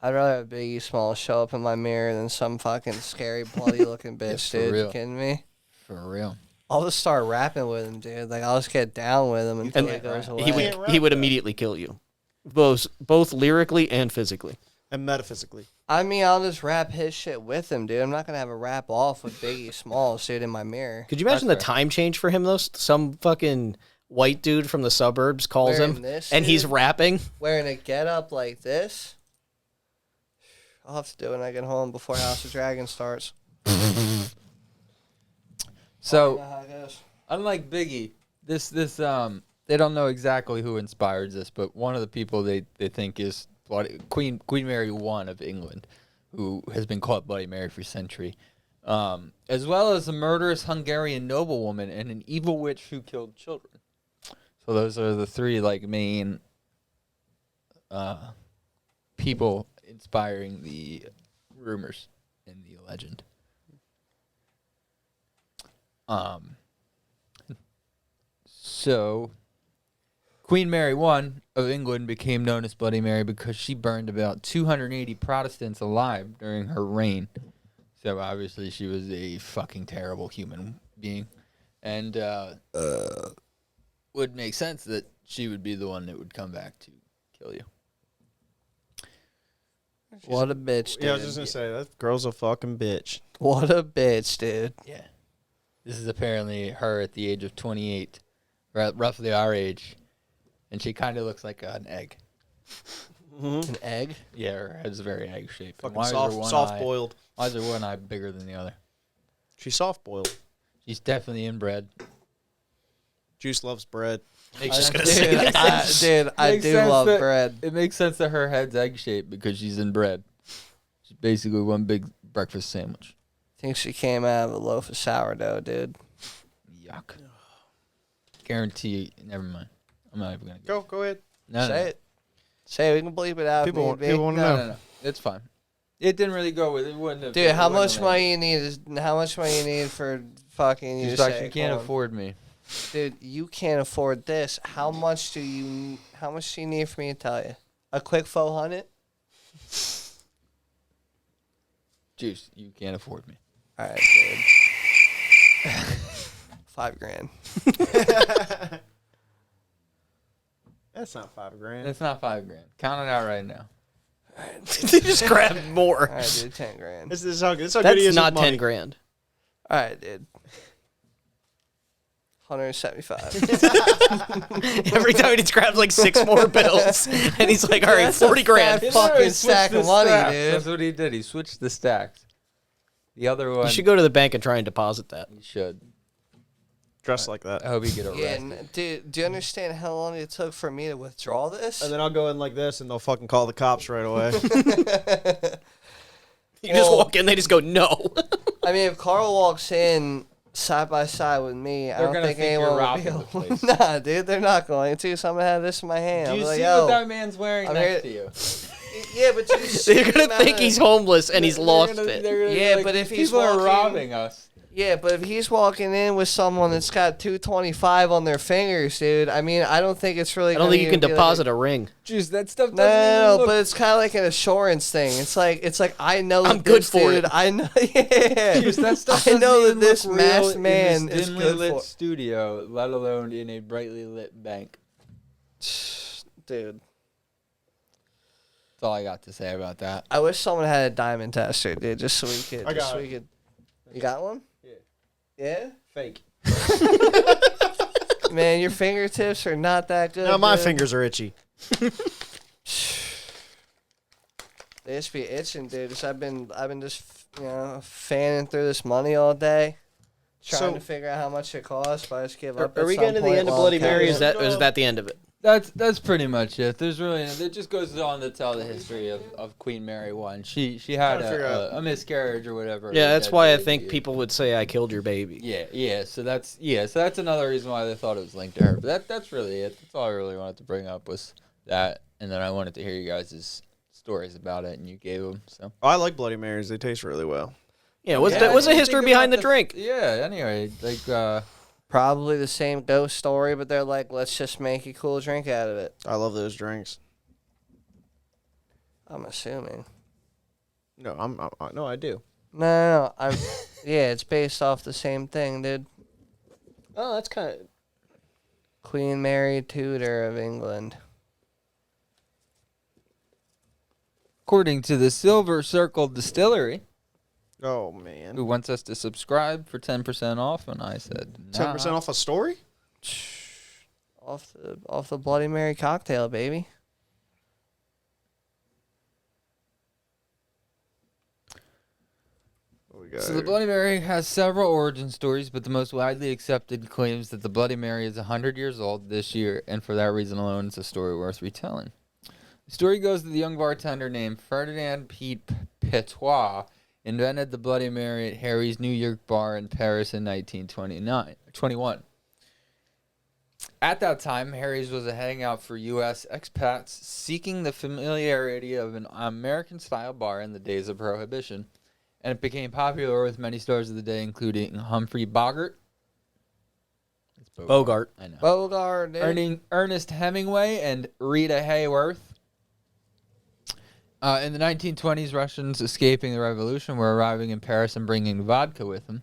I'd rather have Biggie Smalls show up in my mirror than some fucking scary, bloody looking bitch, for dude. real. You kidding me? for real. I'll just start rapping with him, dude. Like, I'll just get down with him until he And goes away. he would immediately kill you. Both lyrically and physically. And metaphysically. I mean, I'll just rap his shit with him, dude. I'm not going to have a rap off with Biggie Smalls, dude, in my mirror. Could you imagine That's the time change for him, though? Some fucking white dude from the suburbs calls Wearing him, this, and he's dude? rapping. Wearing a get-up like this? I'll have to do it when I get home before House of Dragons starts. I don't know So how it goes. unlike Biggie, this they don't know exactly who inspired this, but one of the people they think is Queen Mary I of England, who has been called Bloody Mary for a century, as well as a murderous Hungarian noblewoman and an evil witch who killed children. So those are the three main people inspiring the rumors in the legend. So Queen Mary I of England became known as Bloody Mary because she burned about 280 Protestants alive during her reign. So obviously she was a fucking terrible human being. And would make sense that she would be the one that would come back to kill you. What a bitch, dude. Yeah, I was just going to say, that girl's a fucking bitch. What a bitch, dude. Yeah. This is apparently her at the age of 28, roughly our age. And she kind of looks like an egg. An egg? Yeah, her head's very egg-shaped. And Fucking why is her one soft eye- boiled. Why is her one eye bigger than the other? She's soft boiled. She's definitely inbred. Juice loves bread. Makes Dude, sense. I Makes do sense love that- bread. It makes sense that her head's egg-shaped because she's inbred. She's basically one big breakfast sandwich. Think she came out of a loaf of sourdough, dude. Yuck. Guarantee. Never mind. I'm not even gonna Go ahead. No, Say it. Say it. We can bleep it out. People if want, need be. people want to No, know. no. It's fine. It didn't really go with it. Wouldn't have. Dude, it how wouldn't much have money you need is how much money you need for fucking you She's to like, say, you can't "Come on." afford me. Dude, you can't afford this. How much do you need for me to tell you? A quick 400? Juice, you can't afford me. All right, dude. $5,000. That's not $5,000. It's not $5,000. Count it out right now. They just grabbed more. All right, dude, $10,000. This is how good he That's is not with money. 10 grand. All right, dude. 175. Every time he just grabs like 6 more bills, and he's like, "All right, 40 grand." fat fucking stack of money, stacks. dude. That's what he did. He switched the stacks. The other one, You should go to the bank and try and deposit that. he should. Dressed like that. I hope he get Yeah, arrested. dude, do you understand how long it took for me to withdraw this? And then I'll go in like this, and they'll fucking call the cops right away. You just walk in, they just go, "No." I mean, if Carl walks in side by side with me, I They're don't gonna think think anyone you're would be robbing the able. place. Nah, dude, they're not going to. So I'm gonna have this in my hand. Do I'm you like, see yo. what that man's wearing I'm next here- to you? Yeah, but you see They're gonna him out think of- he's homeless and he's lost it. They're gonna Yeah, be but if he's people are walking- robbing us. Yeah, but if he's walking in with someone that's got 225 on their fingers, dude, I mean, I don't think it's really. I don't think you can deposit a ring. Jeez, that stuff doesn't No, even look... but it's kind of like an assurance thing. It's like I know I'm that good this for dude, it. I know. Yeah, Jeez, that stuff I doesn't know that even this look real masked in man this is dimly good lit for. studio, let alone in a brightly lit bank. Dude, That's all I got to say about that. I wish someone had a diamond tester, dude, just so we could. I got so it. we could. You got one? Yeah. Yeah. Fake. Man, your fingertips are not that good. Now my dude. fingers are itchy. They just be itching, dude. I've been just fanning through this money all day, trying So- to figure out how much it costs. But I just give Are, up. are at we some getting to the point end of while Bloody I'm Mary? counting. Is that the end of it? That's pretty much it. There's really it just goes on to tell the history of Queen Mary I. She had Trying to figure a miscarriage or whatever. Yeah, a that's dead why I baby. think people would say I killed your baby. Yeah. So that's another reason why they thought it was linked to her. But that's really it. That's all I really wanted to bring up was that, and then I wanted to hear you guys' stories about it, and you gave them. So I like Bloody Marys. They taste really well. Yeah, what's Yeah, the I didn't history think behind the about drink? Yeah. Anyway, like Probably the same ghost story, but they're like, let's just make a cool drink out of it. I love those drinks. I'm assuming. No, no, I do. No. I'm. Yeah, it's based off the same thing, dude. Oh, that's kind of. Queen Mary Tudor of England. according to the Silver Circle Distillery, Oh man. who wants us to subscribe for 10% off, and I said, nah. 10% off a story? Off the Bloody Mary cocktail, baby. What we got So the here? Bloody Mary has several origin stories, but the most widely accepted claims that the Bloody Mary is 100 years old this year, and for that reason alone, it's a story worth retelling. The story goes that the young bartender named Ferdinand Pete Petois invented the Bloody Mary at Harry's New York bar in Paris in 1921. At that time, Harry's was a hangout for U.S. expats seeking the familiarity of an American-style bar in the days of Prohibition, and it became popular with many stars of the day, including Humphrey Bogart. It's Bogart. I know. Bogart, dude. Ernest Hemingway and Rita Hayworth. In the 1920s, Russians escaping the revolution were arriving in Paris and bringing vodka with them.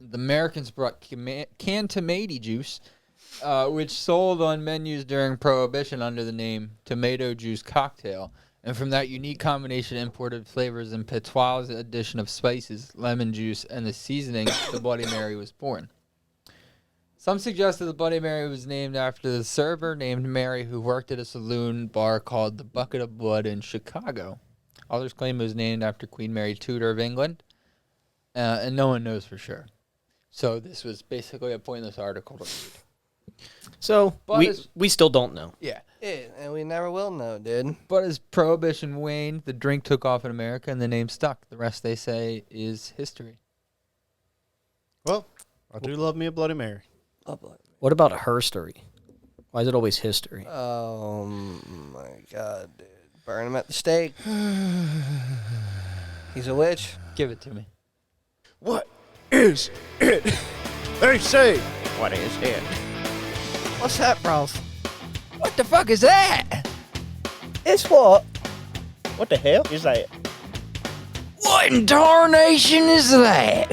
The Americans brought canned tomato juice, which sold on menus during Prohibition under the name tomato juice cocktail. And from that unique combination, imported flavors and Petois' addition of spices, lemon juice, and the seasoning, the Bloody Mary was born. Some suggest that the Bloody Mary was named after the server named Mary who worked at a saloon bar called the Bucket of Blood in Chicago. Others claim it was named after Queen Mary Tudor of England, and no one knows for sure. So this was basically a pointless article to read. So But we it's- we still don't know. Yeah. Yeah, and we never will know, dude. But as Prohibition waned, the drink took off in America and the name stuck. The rest, they say, is history. Well, I do love me a Bloody Mary. What about her story? Why is it always history? Oh my god, dude. Burn him at the stake. He's a witch. Give it to me. What is it? They say. What is it? What's that, bros? What the fuck is that? It's what? What the hell is that? What in tarnation is that?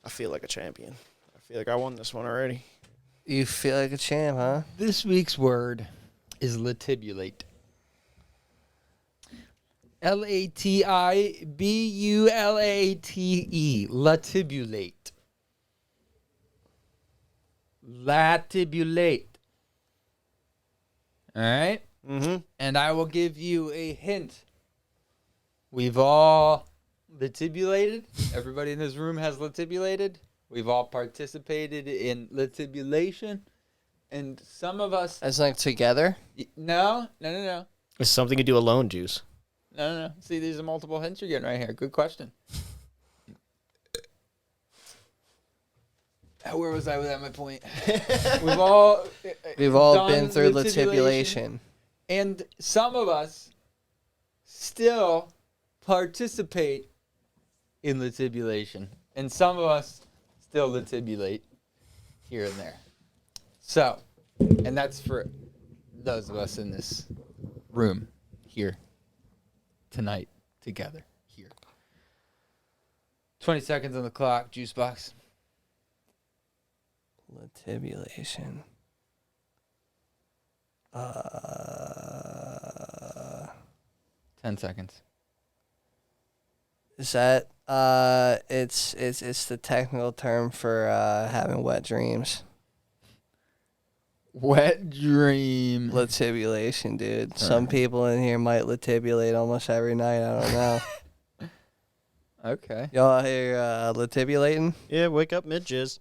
I feel like a champion. I feel like I won this one already. You feel like a champ, huh? This week's word is latibulate. Latibulate. Latibulate. Latibulate. All right? Mm-hmm. And I will give you a hint. We've all latibulated. Everybody in this room has latibulated. We've all participated in latibulation. And some of us... As like together? No. It's something you do alone, Juice. No. See, these are multiple hints you're getting right here. Good question. Where was I without my point? We've all done been through latibulation. latibulation. And some of us still participate in latibulation. And some of us still latibulate here and there. So, and that's for those of us in this room here tonight together here. 20 seconds on the clock, juice box. Latibulation. 10 seconds. Is that it's the technical term for having wet dreams. Wet dream. Latibulation, dude. Some people in here might latibulate almost every night. I don't know. Okay. Y'all out here latibulating? Yeah, wake up mid-jizz.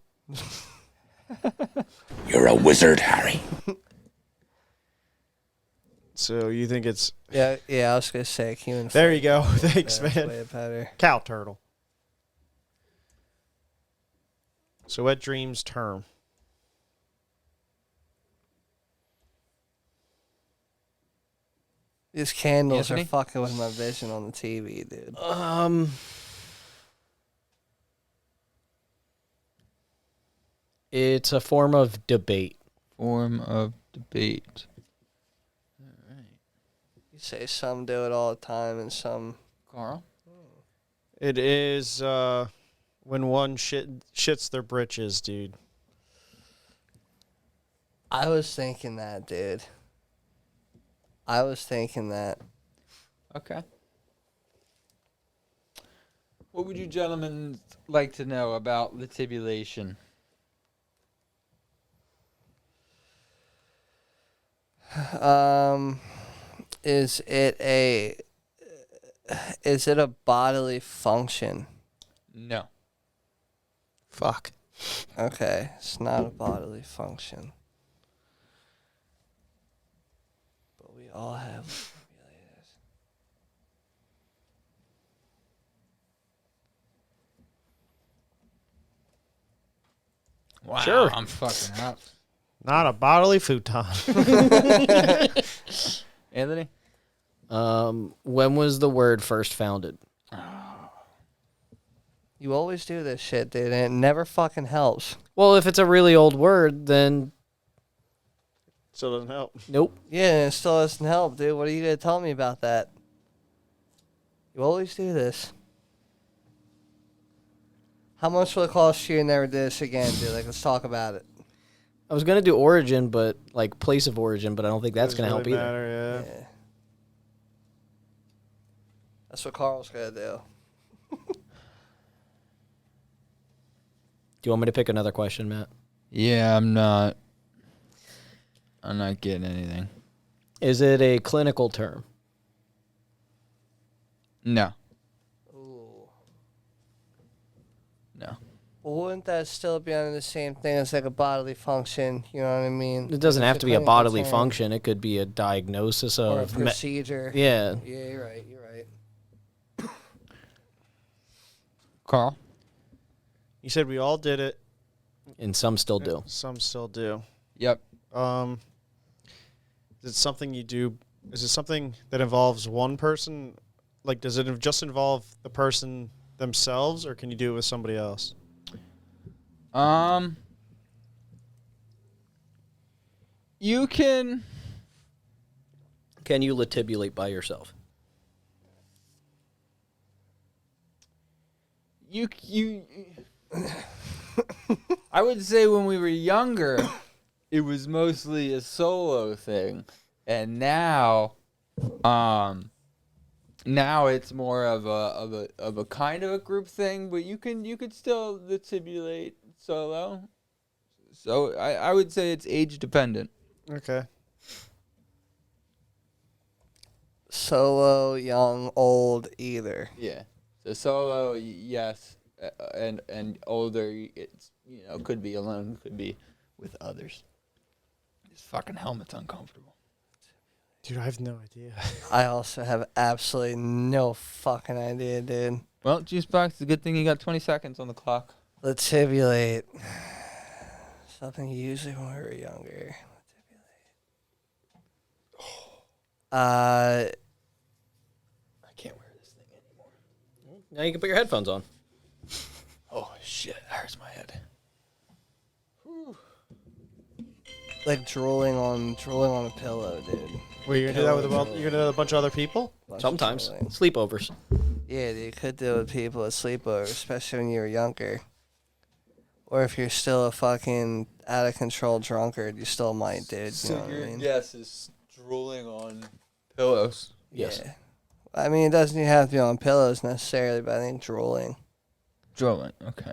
You're a wizard, Harry. So you think it's... Yeah, I was gonna say human. There you go. Thanks, That's man. way better. Cow turtle. So wet dreams term. These candles Anthony? are fucking with my vision on the TV, dude. It's a form of debate. Form of debate. You say some do it all the time, and some. Carl? It is when one shits their britches, dude. I was thinking that, dude. I was thinking that. Okay. What would you gentlemen like to know about latibulation? Is it a bodily function? No. Fuck. Okay, it's not a bodily function. But we all have defibrillators. Wow. Sure. I'm fucking out. Not a bodily futon. Anthony? When was the word first founded? You always do this shit, dude, and it never fucking helps. Well, if it's a really old word, then Still doesn't help. nope. Yeah, and it still doesn't help, dude. What are you gonna tell me about that? You always do this. How much will it cost you to never do this again, dude? Like, let's talk about it. I was gonna do origin, but like place of origin, but I don't think that's Doesn't gonna help really either. matter, Yeah. That's what Carl's gonna do. Do you want me to pick another question, Matt? Yeah, I'm not getting anything. Is it a clinical term? No. Ooh. No. Well, wouldn't that still be under the same thing as like a bodily function? You know what I mean? It doesn't It's have to be a clinical bodily term. function. It could be a diagnosis Or a of procedure. yeah. Yeah, you're right. You're right. Carl? You said we all did it. And some still do. Some still do. Yep. Is it something you do? Is it something that involves one person? Like, does it just involve the person themselves, or can you do it with somebody else? You can. Can you latibulate by yourself? You. I would say when we were younger, it was mostly a solo thing, and now it's more of a kind of a group thing. But you could still latibulate solo. So I would say it's age dependent. Okay. Solo, young, old, either. Yeah. So solo, yes, and older, it's could be alone, could be with others. This fucking helmet's uncomfortable. Dude, I have no idea. I also have absolutely no fucking idea, dude. Well, Juicebox, it's a good thing you got 20 seconds on the clock. Latibulate. Something usually when we were younger. Latibulate. I can't wear this thing Now you can put your headphones on. Oh shit, that hurts my head. Like drooling on a pillow, dude. Wait, you're gonna do that with you're gonna do that with a bunch of other people? Bunch of Sometimes. drooling. Sleepovers. Yeah, you could do it with people at sleepovers, especially when you were younger. Or if you're still a fucking out of control drunkard, you still might, dude. You know what I mean? guess is drooling on pillows. Yes. Yeah. I mean, it doesn't even have to be on pillows necessarily, but I think drooling. Drooling, okay.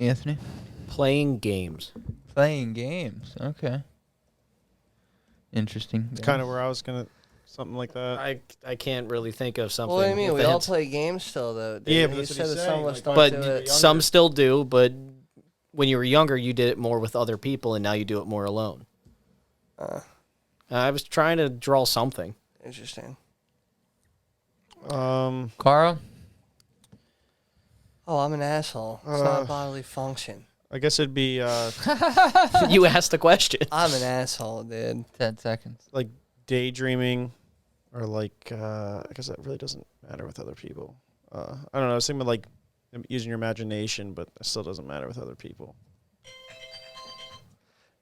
Anthony? Playing games. Playing games, okay. Interesting. It's kind of where I was gonna, something like that. I can't really think of something. Well, what do you mean? with We all hands. play games still, though. Dude. Yeah, but He that's what said he's that some of saying, us like, don't But do it. some still do, but when you were younger, you did it more with other people, and now you do it more alone. I was trying to draw something. Interesting. Carl? Oh, I'm an asshole. It's not a bodily function. I guess it'd be You asked the question. I'm an asshole, dude. 10 seconds. like daydreaming, or like I guess that really doesn't matter with other people. I don't know. I was thinking about like using your imagination, but it still doesn't matter with other people.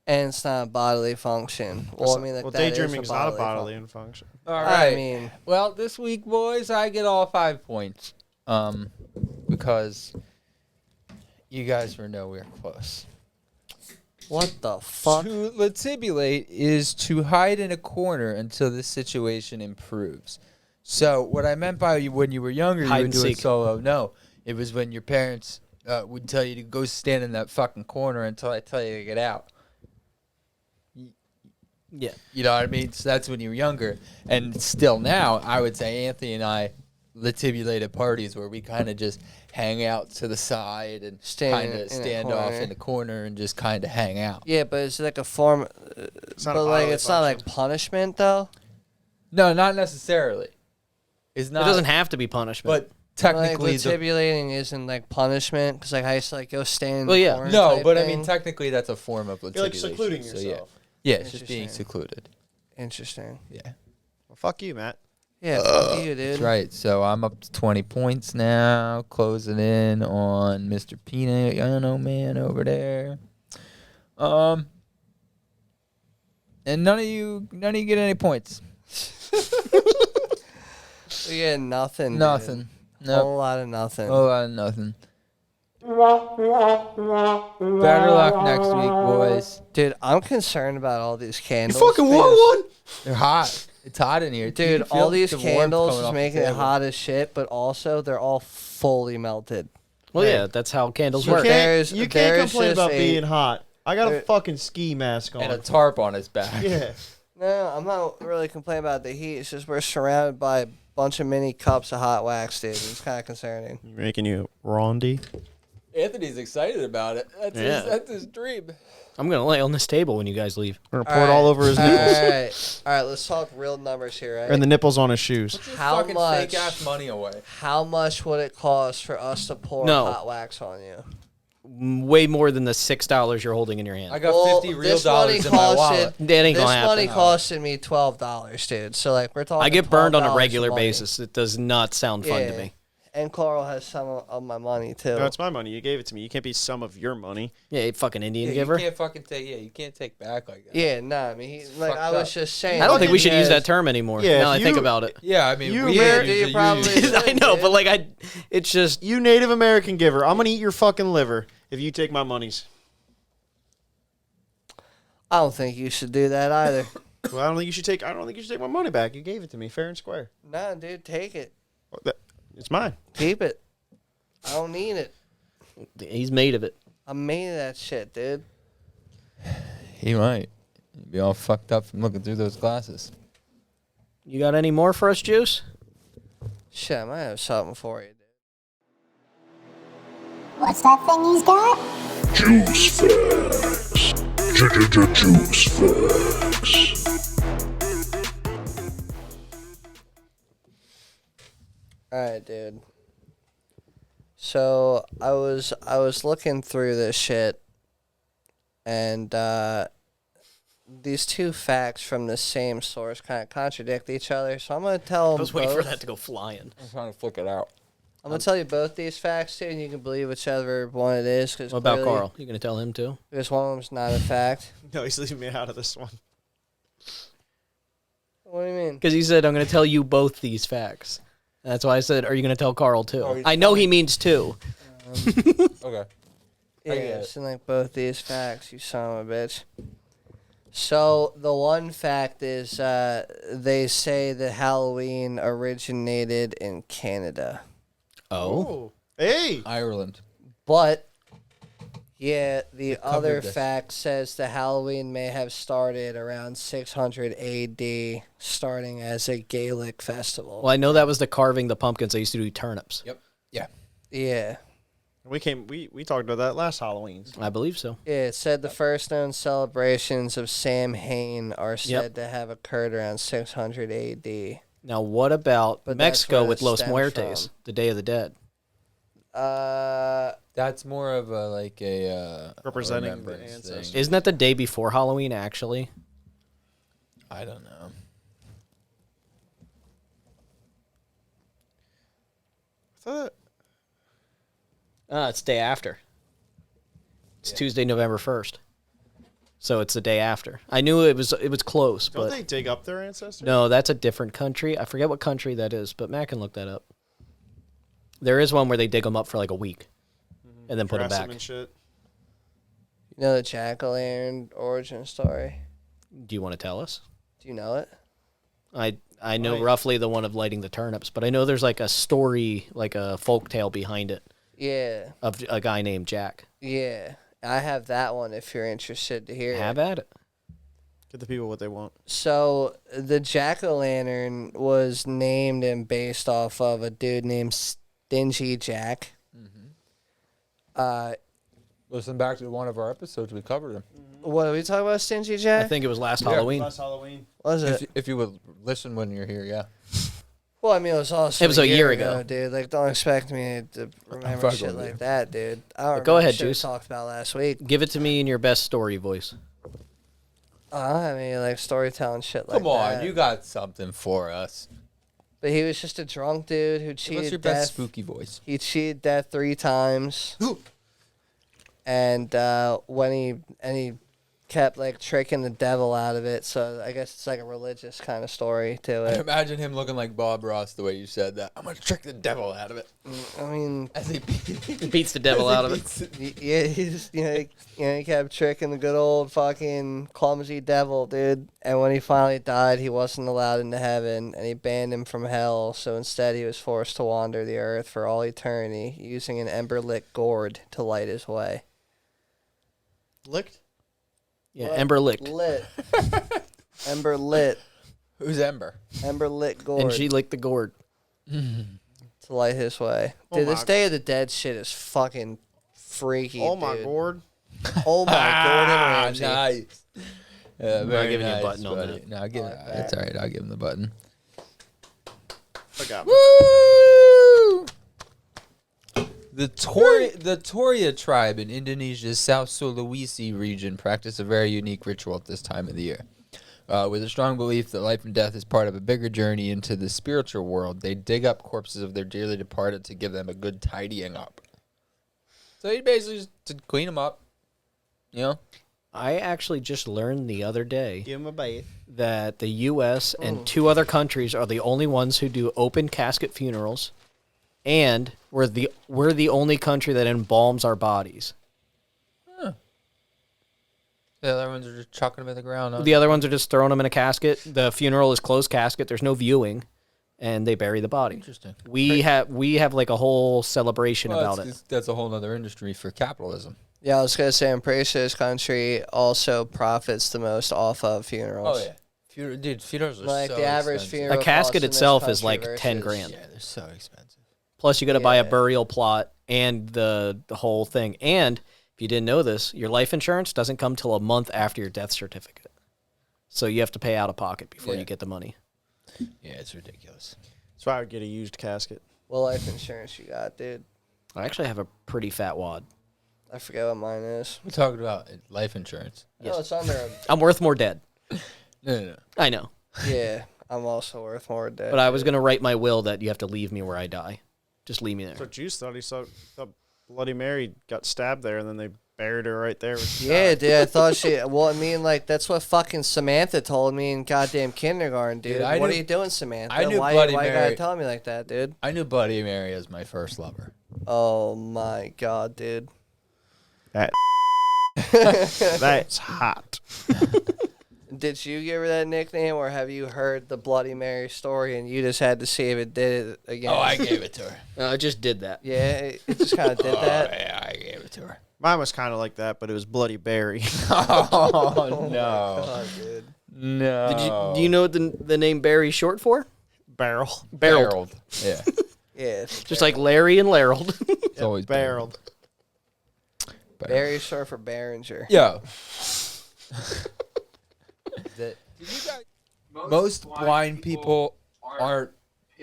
And it's not a bodily function. Well, I mean, like, well, that is daydreaming is not a bodily function. function. All I mean, well, this week, boys, I get all 5 points. Because you guys were nowhere close. what the fuck? To latibulate is to hide in a corner until the situation improves. So what I meant by when you were younger, Hide you would and do seek. it solo. No, it was when your parents would tell you to go stand in that fucking corner until I tell you to get out. Yeah. You know what I mean? So that's when you were younger. And still now, I would say Anthony and I latibulate at parties where we kind of just hang out to the side and Stand kind in of a stand off corner. in the corner and just kind of hang out. Yeah, but it's like a form. not But a like, bodily it's not like function. punishment, though. No, not necessarily. It's not. It doesn't have to be punishment. But technically, like, latibulating isn't like punishment, because like I used to like go stand. In Well, the yeah. corner no, type but I thing. mean, technically, that's a form of latibulation. You're like secluding so, yourself. Yeah, it's just being Interesting. secluded. Interesting. Yeah, Well, fuck you, Matt. Yeah, fuck you, dude. that's right. So I'm up to 20 points now, closing in on Mr. Peanut Man over there. And none of you get any points. We get nothing. Nothing. Dude. Nope. Whole lot of nothing. Nothing. Better luck next week, boys. Dude, I'm concerned about all these you candles. fucking because- want one? They're hot. It's hot in here. Dude, You feel all these the warmth candles coming is off the making it table. hot as shit, but also they're all fully melted. Well, yeah, that's how candles You work. There's- can't there's complain just about a- being hot. I got a there- fucking ski mask on. And a tarp on his back. Yeah. No, I'm not really complaining about the heat. It's just we're surrounded by a bunch of mini cups of hot wax, dude. It's kind of concerning. Making you rondy. Anthony's excited about it. Yeah. That's his dream. I'm going to lay on this table when you guys leave. We're gonna pour it all over his nipples. All right, let's talk real numbers here, right? And the nipples on his shoes. How fucking much? fake ass money away. How much would it cost for us to pour No. hot wax on you? Way more than the $6 you're holding in your hand. I got Well, 50 real this money dollars in my costed- wallet. That ain't This going to money happen. costed me $12, dude. So like we're talking. I get burned on a $12 regular money. basis. It does not sound fun to Yeah. me. And Carl has some of my money too. No, it's my money. You gave it to me. You can't be some of your money. Yeah, you fucking Indian Yeah, giver. you can't fucking take. Yeah, you can't take back like that. Yeah, nah. I mean, like fucked I was up. just saying. I don't think we should use that term. term anymore. Yeah, now if I think you- about it. Yeah, I mean, You we American- use you it, probably- use it. I know, but like it's just You Native American giver. I'm gonna eat your fucking liver if you take my monies. I don't think you should do that either. Well, I don't think you should take my money back. You gave it to me fair and square. Nah, dude, take it. It's mine. Keep it. I don't need it. he's made of it. I'm made of that shit, dude. He might. He'd be all fucked up from looking through those glasses. You got any more for us, Juice? Shit, I might have something for you, dude. What's that thing he's got? Juice facts. Juice facts. Alright, dude. So I was looking through this shit, and these two facts from the same source kind of contradict each other, so I'm gonna tell I them was both. waiting for that to go flying. I'm trying to flick it out. I'm gonna tell you both these facts too, and you can believe whichever one it is. Cause What about clearly- Carl? You gonna tell him too? Because one of them's not a fact. No, he's leaving me out of this one. What do you mean? Because he said, I'm going to tell you both these facts. That's why I said, are you going to tell Carl too? Oh, he's I know he means two. Okay. Yeah, get it. it's in like both these facts, you son of a bitch. So the one fact is they say that Halloween originated in Canada. Oh. Hey! Ireland. But yeah, the covered other this. fact says that Halloween may have started around 600 AD, starting as a Gaelic festival. Well, I know that was the carving the pumpkins. They used to do turnips. Yep. Yeah. Yeah. We talked about that last Halloween. I believe so. Yeah, it said the first known celebrations of Samhain are said to have occurred around 600 AD. Now, what about But that's Mexico where with that Los stems Muertes, from. the Day of the Dead? That's more of a Representing the remembrance ancestors. thing. Isn't that the day before Halloween, actually? I don't know. I thought It's day after. It's Tuesday, November 1st. So it's the day after. I knew it was close, don't but they dig up their ancestors? no, that's a different country. I forget what country that is, but Matt can look that up. There is one where they dig them up for like a week and then put them Dress back. and shit. You know the jack-o'-lantern origin story? Do you want to tell us? Do you know it? I know Right. roughly the one of lighting the turnips, but I know there's like a story, like a folk tale behind it Yeah. of a guy named Jack. Yeah. I have that one if you're interested to hear Have it. at it. Get the people what they want. So the jack-o'-lantern was named and based off of a dude named Stingy Jack. Listen back to one of our episodes. We covered him. What are we talking about, Stingy Jack? I think it was last Halloween. Last Halloween. Was it? If you would listen when you're here, yeah. Well, I mean, it was also It was a year ago. dude. Like, don't expect me to remember fucking shit with like you. that, dude. I don't Go remember ahead, shit we Juice. talked about last week. Give it to me in your best story voice. I mean, like storytelling shit like Come on, that. you got something for us. But he was just a drunk dude who Give us cheated your death. best spooky voice. He cheated death 3 times. And when he kept like tricking the devil out of it, so I guess it's like a religious kind of story to I it. imagine him looking like Bob Ross the way you said that. I'm gonna trick the devil out of it. I mean, As he Beats the devil out of it. yeah, he's he kept tricking the good old fucking clumsy devil, dude. And when he finally died, he wasn't allowed into heaven, and he banned him from hell. So instead, he was forced to wander the earth for all eternity, using an ember-lit gourd to light his way. Licked? Yeah, Ember licked. Lit. Ember lit. Who's Ember? Ember lit gourd. And she licked the gourd. to light his way. Oh Dude, this my- Day of the Dead shit is fucking freaky. Oh my dude. gourd. Oh my Gordon Ramsay. Nice. Yeah, very giving you a nice, button on buddy. that. No, give it. It's all right. I'll give him the button. I got Woo! The Toria tribe in Indonesia's South Sulawesi region practice a very unique ritual at this time of the year. With a strong belief that life and death is part of a bigger journey into the spiritual world, they dig up corpses of their dearly departed to give them a good tidying up. So he basically just to clean them up, you know? I actually just learned the other day Give him a bite. that the U.S. and 2 other countries are the only ones who do open casket funerals, and we're the only country that embalms our bodies. The other ones are just chucking them in the ground. Huh? The other ones are just throwing them in a casket. The funeral is closed casket. There's no viewing, and they bury the body. Interesting. We have like a whole celebration Well, about it. that's a whole other industry for capitalism. Yeah, I was gonna say, I'm pretty sure this country also profits the most off of funerals. Oh yeah, dude, funerals are Like so the average expensive. funeral A casket cost in this itself is country like 10 versus- grand. Yeah, they're so expensive. Plus, you got to buy a Yeah. burial plot and the whole thing. And if you didn't know this, your life insurance doesn't come till a month after your death certificate. So you have to pay out of pocket before Yeah. you get the money. Yeah, it's ridiculous. That's why I would get a used casket. What life insurance you got, dude? I actually have a pretty fat wad. I forget what mine is. We're talking about life insurance. No, it's under. I'm worth more dead. No. I know. Yeah, I'm also worth more dead. But I was going to write my will that you have to leave me where I die. Just leave me there. So Juice thought he saw Bloody Mary got stabbed there, and then they buried her right there. Yeah, dude, I thought she. Well, I mean, like, that's what fucking Samantha told me in goddamn kindergarten, dude. Dude, What are you doing, Samantha? I knew why Bloody you gotta Mary- tell me like that, dude? I knew Bloody Mary as my first lover. Oh my god, dude. That's hot. Did you give her that nickname, or have you heard the Bloody Mary story and you just had to see if it did it again? Oh, I gave it to her. I just did that. Yeah, it just kind of did that. Yeah, I gave it to her. Mine was kind of like that, but it was Bloody Berry. Oh, no. God, dude. No. Do you know what the name Barry's short for? Barrel. Barreled. Yeah. Yeah, Just like Larry and Larold. It's always Barreled. Barry short for Behringer. Yo. Most blind people aren't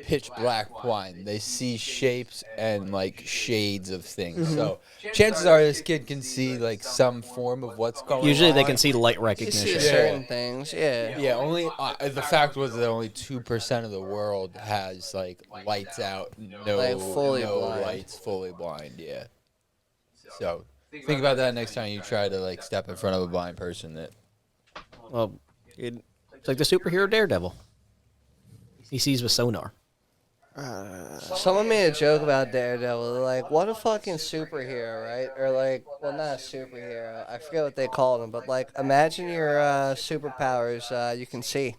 pitch black blind. They see shapes and like shades of things. So chances are this kid can see like some form of what's going on. Usually they can see light You recognition. see certain things, yeah. Yeah, only the fact was that only 2% of the world has like lights out, no, Like, fully no blind. lights, fully blind. Yeah. So think about that next time you try to like step in front of a blind person. That Well, it's like the superhero Daredevil. He sees with sonar. Someone made a joke about Daredevil. They're like, what a fucking superhero, right? Or like, well, not a superhero. I forget what they called him, but like, imagine your superpowers you can see.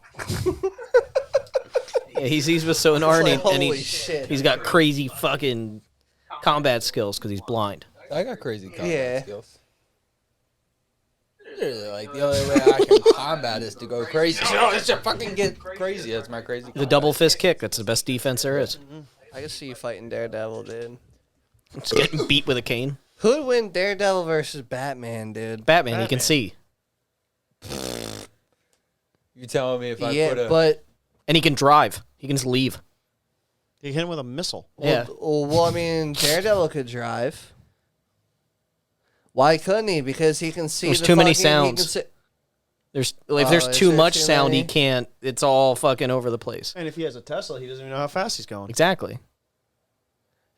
Yeah, he sees with sonar, It's and, like, and holy he's, shit. he's got crazy fucking combat skills because he's blind. I got crazy combat Yeah. skills. Literally, like the only way I can combat is to go crazy. So it's to fucking get crazy. That's my crazy. The double fist kick, that's the best defense there is. I can see you fighting Daredevil, dude. It's getting beat with a cane. Who would win Daredevil versus Batman, dude? Batman, he can see. You telling me if I Yeah, put a but And he can drive. He can just leave. You hit him with a missile. Yeah. well, I mean, Daredevil could drive. Why couldn't he? Because he can see. There's the too many fucking- he can sounds. see- If Oh, there's is too there much too sound, he many? can't. It's all fucking over the place. And if he has a Tesla, he doesn't even know how fast he's going. Exactly.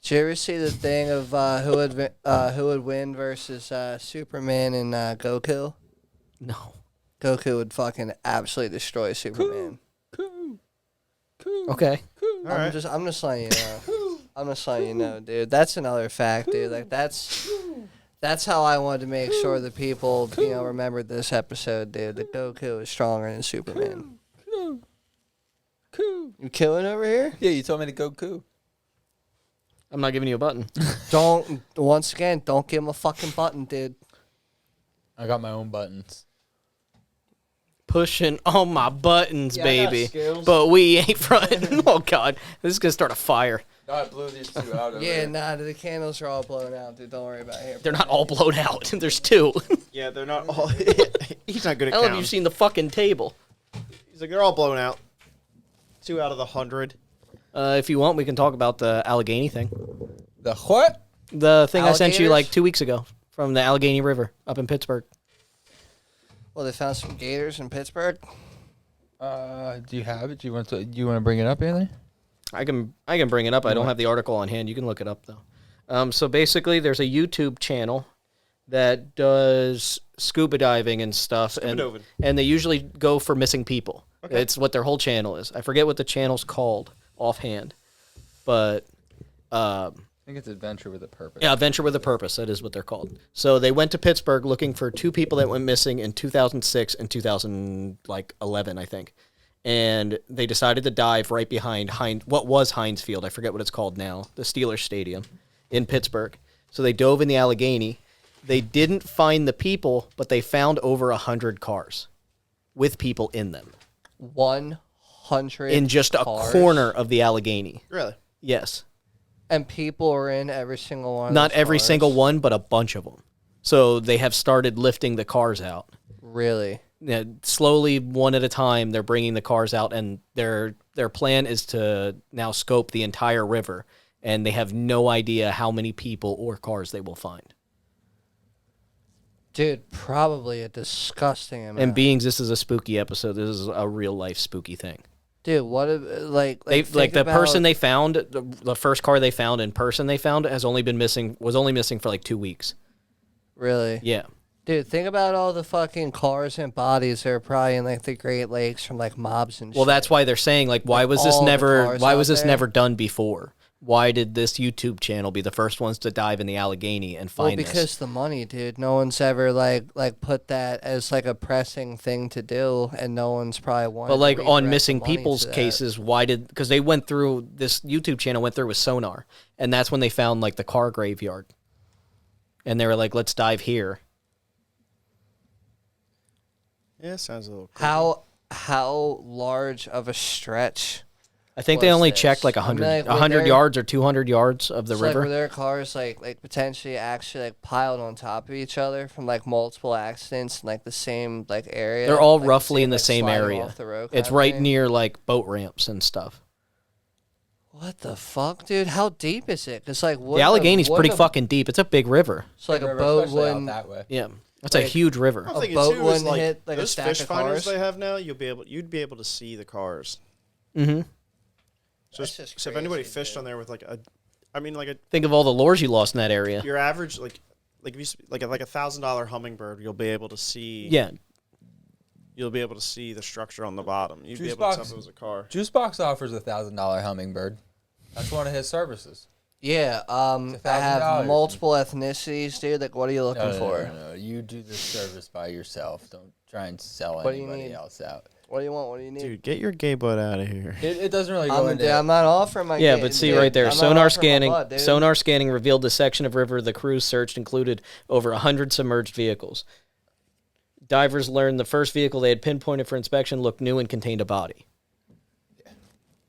Did you ever see the thing of who would win versus Superman and Goku? No. Goku would fucking absolutely destroy Superman. Okay. All right. I'm just letting you know. I'm just letting you know, dude. That's another fact, dude. Like that's how I wanted to make sure that people, remembered this episode, dude. That Goku is stronger than Superman. You killing over here? Yeah, you told me to go cool. I'm not giving you a button. Don't give him a fucking button, dude. I got my own buttons. Pushing all my buttons, Yeah, I got baby. skills. But we ain't fronting. Oh, God. This is going to start a fire. No, I blew these two out of Yeah, nah, the candles are all blown out, dude. Don't worry about it. Here. They're not all blown out. There's two. Yeah, they're not all. He's not good at Hell, have counting. you seen the fucking table? He's like, they're all blown out. 2 out of the 100. If you want, we can talk about the Allegheny thing. The what? The thing I sent you Alligators? like 2 weeks ago from the Allegheny River up in Pittsburgh. Well, they found some gators in Pittsburgh. Do you have it? Do you want to bring it up, Anthony? I can bring it up. I don't have the article on hand. You can look it up though. So basically, there's a YouTube channel that does scuba diving and stuff, diving. and they usually go for missing people. Okay. It's what their whole channel is. I forget what the channel's called offhand, but I think it's Adventure with a Purpose. yeah, Venture with a Purpose. That is what they're called. So they went to Pittsburgh looking for 2 people that went missing in 2006 and 2011, I think. And they decided to dive right behind what was Heinz Field. I forget what it's called now, the Steelers Stadium in Pittsburgh. So they dove in the Allegheny. They didn't find the people, but they found over 100 cars with people in them 100 in just a cars. corner of the Allegheny. Really? Yes. And people are in every single one. Of Not those every cars. single one, but a bunch of them. So they have started lifting the cars out. Really? Yeah, slowly, one at a time, they're bringing the cars out, and their plan is to now scope the entire river, and they have no idea how many people or cars they will find. Dude, probably a disgusting amount. And beings, this is a spooky episode. This is a real life spooky thing. Dude, what if, like They think the about, person they found, the first car they found in person they found was only missing for like 2 weeks. Really? Yeah. Dude, think about all the fucking cars and bodies that are probably in like the Great Lakes from like mobs and shit. Well, that's why they're saying like, why was this all the never cars why out was this there. never done before? Why did this YouTube channel be the first ones to dive in the Allegheny and Well, find because this? the money, dude. No one's ever like put that as like a pressing thing to do, and no one's probably wanted. But like to on redirect missing the money people's to that. cases, why did because they went through this YouTube channel went through with sonar, and that's when they found like the car graveyard, and they were like, let's dive here. Yeah, sounds a little. Creepy. How large of a stretch? I think they was only this? checked like I mean, 100, like, were 100 there- yards or 200 yards of the So, like, river. were there cars like potentially actually like piled on top of each other from like multiple accidents in like the same like area? They're all Like, roughly in the like, same sliding area. off the road It's kinda right thing? near like boat ramps and stuff. What the fuck, dude? How deep is it? Cause like The Allegheny's pretty fucking deep. It's a big river. So like a River, boat especially out wouldn't. that way. Yeah, it's a Like- huge river. I'm A thinking boat too is wouldn't like hit, like, a those stack fish of finders cars? they have now. You'd be able to see the cars. Mm-hmm. So, That's just so if anybody crazy, fished dude. on there with like a, I mean like a Think of all the lures you lost in that area. your average like if you like $1,000 hummingbird, you'll be able to see. Yeah, You'll be able to see the structure on the bottom. You'd be Juice able to tell box. if it was a car. Juicebox offers $1,000 hummingbird. That's one of his services. Yeah, It's I have $1,000. multiple ethnicities, dude. Like, what are you looking No, for? no. You do this service by yourself. Don't try and sell What do you anybody need? else out. What do you want? What do you need? Dude, get your gay butt out of here. It doesn't really go into. I'm not offering my. yeah, kid, but see dude. right there, I'm not sonar offering my scanning. butt, dude. Sonar scanning revealed the section of river the crews searched included over 100 submerged vehicles. Divers learned the first vehicle they had pinpointed for inspection looked new and contained a body.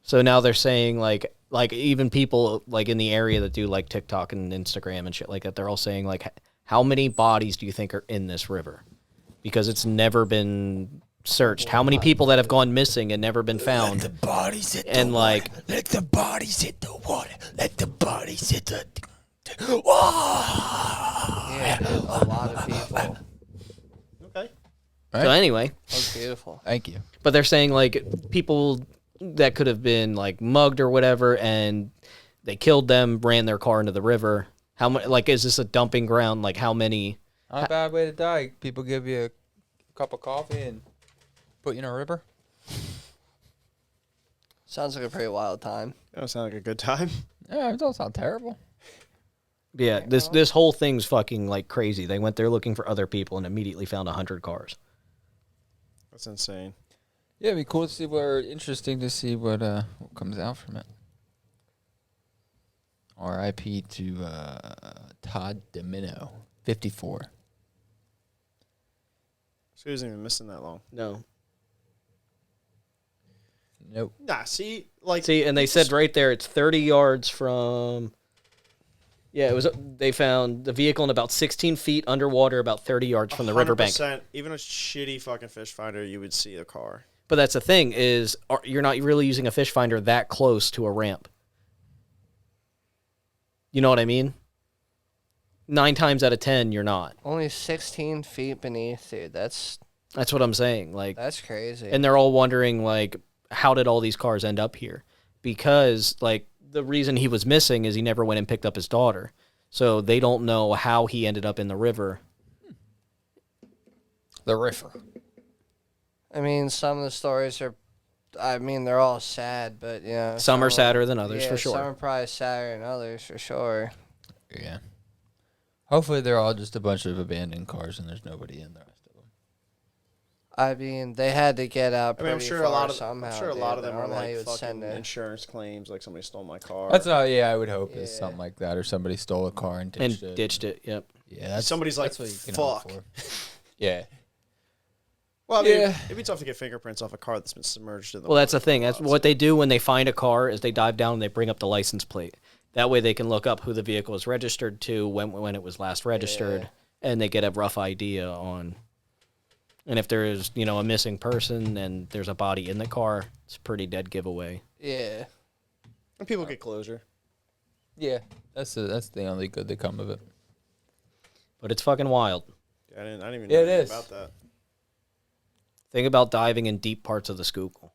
So now they're saying like even people like in the area that do like TikTok and Instagram and shit like that, they're all saying like, how many bodies do you think are in this river? Because it's never been searched. How many people that have gone missing and never been found? Bodies hit And like, Let the bodies hit the water. Let the bodies hit the. Yeah, dude, a lot of people. Okay. so anyway, That's beautiful. Thank you. but they're saying like people that could have been like mugged or whatever, and they killed them, ran their car into the river. How much? Like, is this a dumping ground? Like, how many? Not a bad way to die. People give you a cup of coffee and put you in a river. Sounds like a pretty wild time. That sound like a good time. Yeah, it don't sound terrible. Yeah, this whole thing's fucking like crazy. They went there looking for other people and immediately found 100 cars. That's insane. Yeah, it'd be cool to see interesting to see what comes out from it. R.I.P. to Todd Domino, 54. So he wasn't even missing that long. No. Nope. Nah, see, like See, and they said right there it's 30 yards from. Yeah, it was. They found the vehicle in about 16 feet underwater, about 30 yards from the riverbank. 100%, even a shitty fucking fish finder, you would see the car. But that's the thing is, you're not really using a fish finder that close to a ramp. You know what I mean? 9 times out of 10, you're not. Only 16 feet beneath, dude. That's That's what I'm saying. Like, crazy. and they're all wondering, like, how did all these cars end up here? Because, like, the reason he was missing is he never went and picked up his daughter. So they don't know how he ended up in the river. The river. I mean, some of the stories are. I mean, they're all sad, but you know, Some are of- sadder than others, yeah, for sure. Some are probably sadder than others, for sure. Yeah. Hopefully they're all just a bunch of abandoned cars and there's nobody in the rest of them. I mean, they had to get out. I mean, I'm pretty sure far a lot of somehow, I'm sure a dude. lot of I them don't are know how you like would send fucking it. insurance claims, like somebody stole my car. That's all. Yeah, I would hope is Yeah. something like that, or somebody stole a car and ditched it. Ditched it, yep. Yeah, that's Somebody's like, that's what you can hope "Fuck." for. Yeah. Well, I mean, Yeah. it'd be tough to get fingerprints off a car that's been submerged in the Well, that's water the thing. for a That's while, what so- they do when they find a car is they dive down and they bring up the license plate. That way they can look up who the vehicle was registered to, when it was last registered, and they get a rough idea on. And if there is, a missing person and there's a body in the car, it's a pretty dead giveaway. Yeah. And people get closure. Yeah. That's the only good that come of it. But it's fucking wild. I didn't even Yeah, know it anything is. about that. Think about diving in deep parts of the Schuylkill.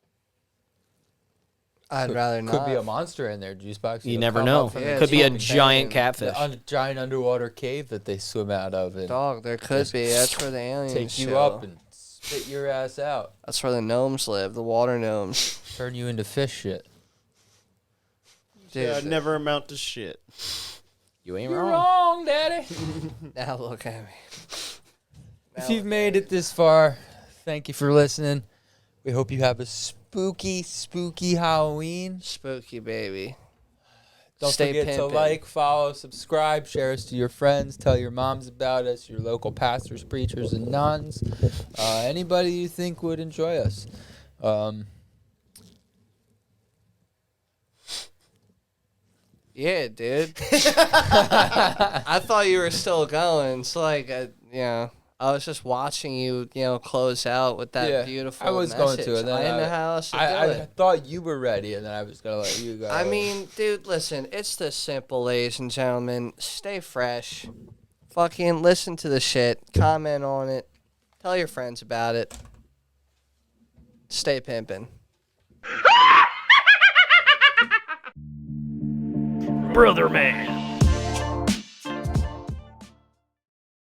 I'd rather not. Could be a monster in there, juice box. You It'll never come know. up from Yeah, the It could be a it's giant saying. catfish. a giant underwater cave that they swim out of and Dog, there could be. That's where the aliens take you show. up and spit your ass out, That's where the gnomes live, the water gnomes. turn you into fish shit. Dude, Yeah, I'd never amount to shit. You ain't You're wrong. wrong, Daddy. now look at me. If you've made it this far, thank you for listening. We hope you have a spooky, spooky Halloween. Spooky baby. Don't Stay forget to pimpin'. like, follow, subscribe, share us to your friends, tell your moms about us, your local pastors, preachers, and nuns. Anybody you think would enjoy us. Yeah, dude. I thought you were still going. So, like, I was just watching you, close out with that Yeah, beautiful I was going message. to, and then I didn't know how else to do I it. thought you were ready, and then I was going to let you go. I mean, dude, listen. It's this simple, ladies and gentlemen. Stay fresh. Fucking listen to the shit. Comment on it. Tell your friends about it. Stay pimpin'. Brother man.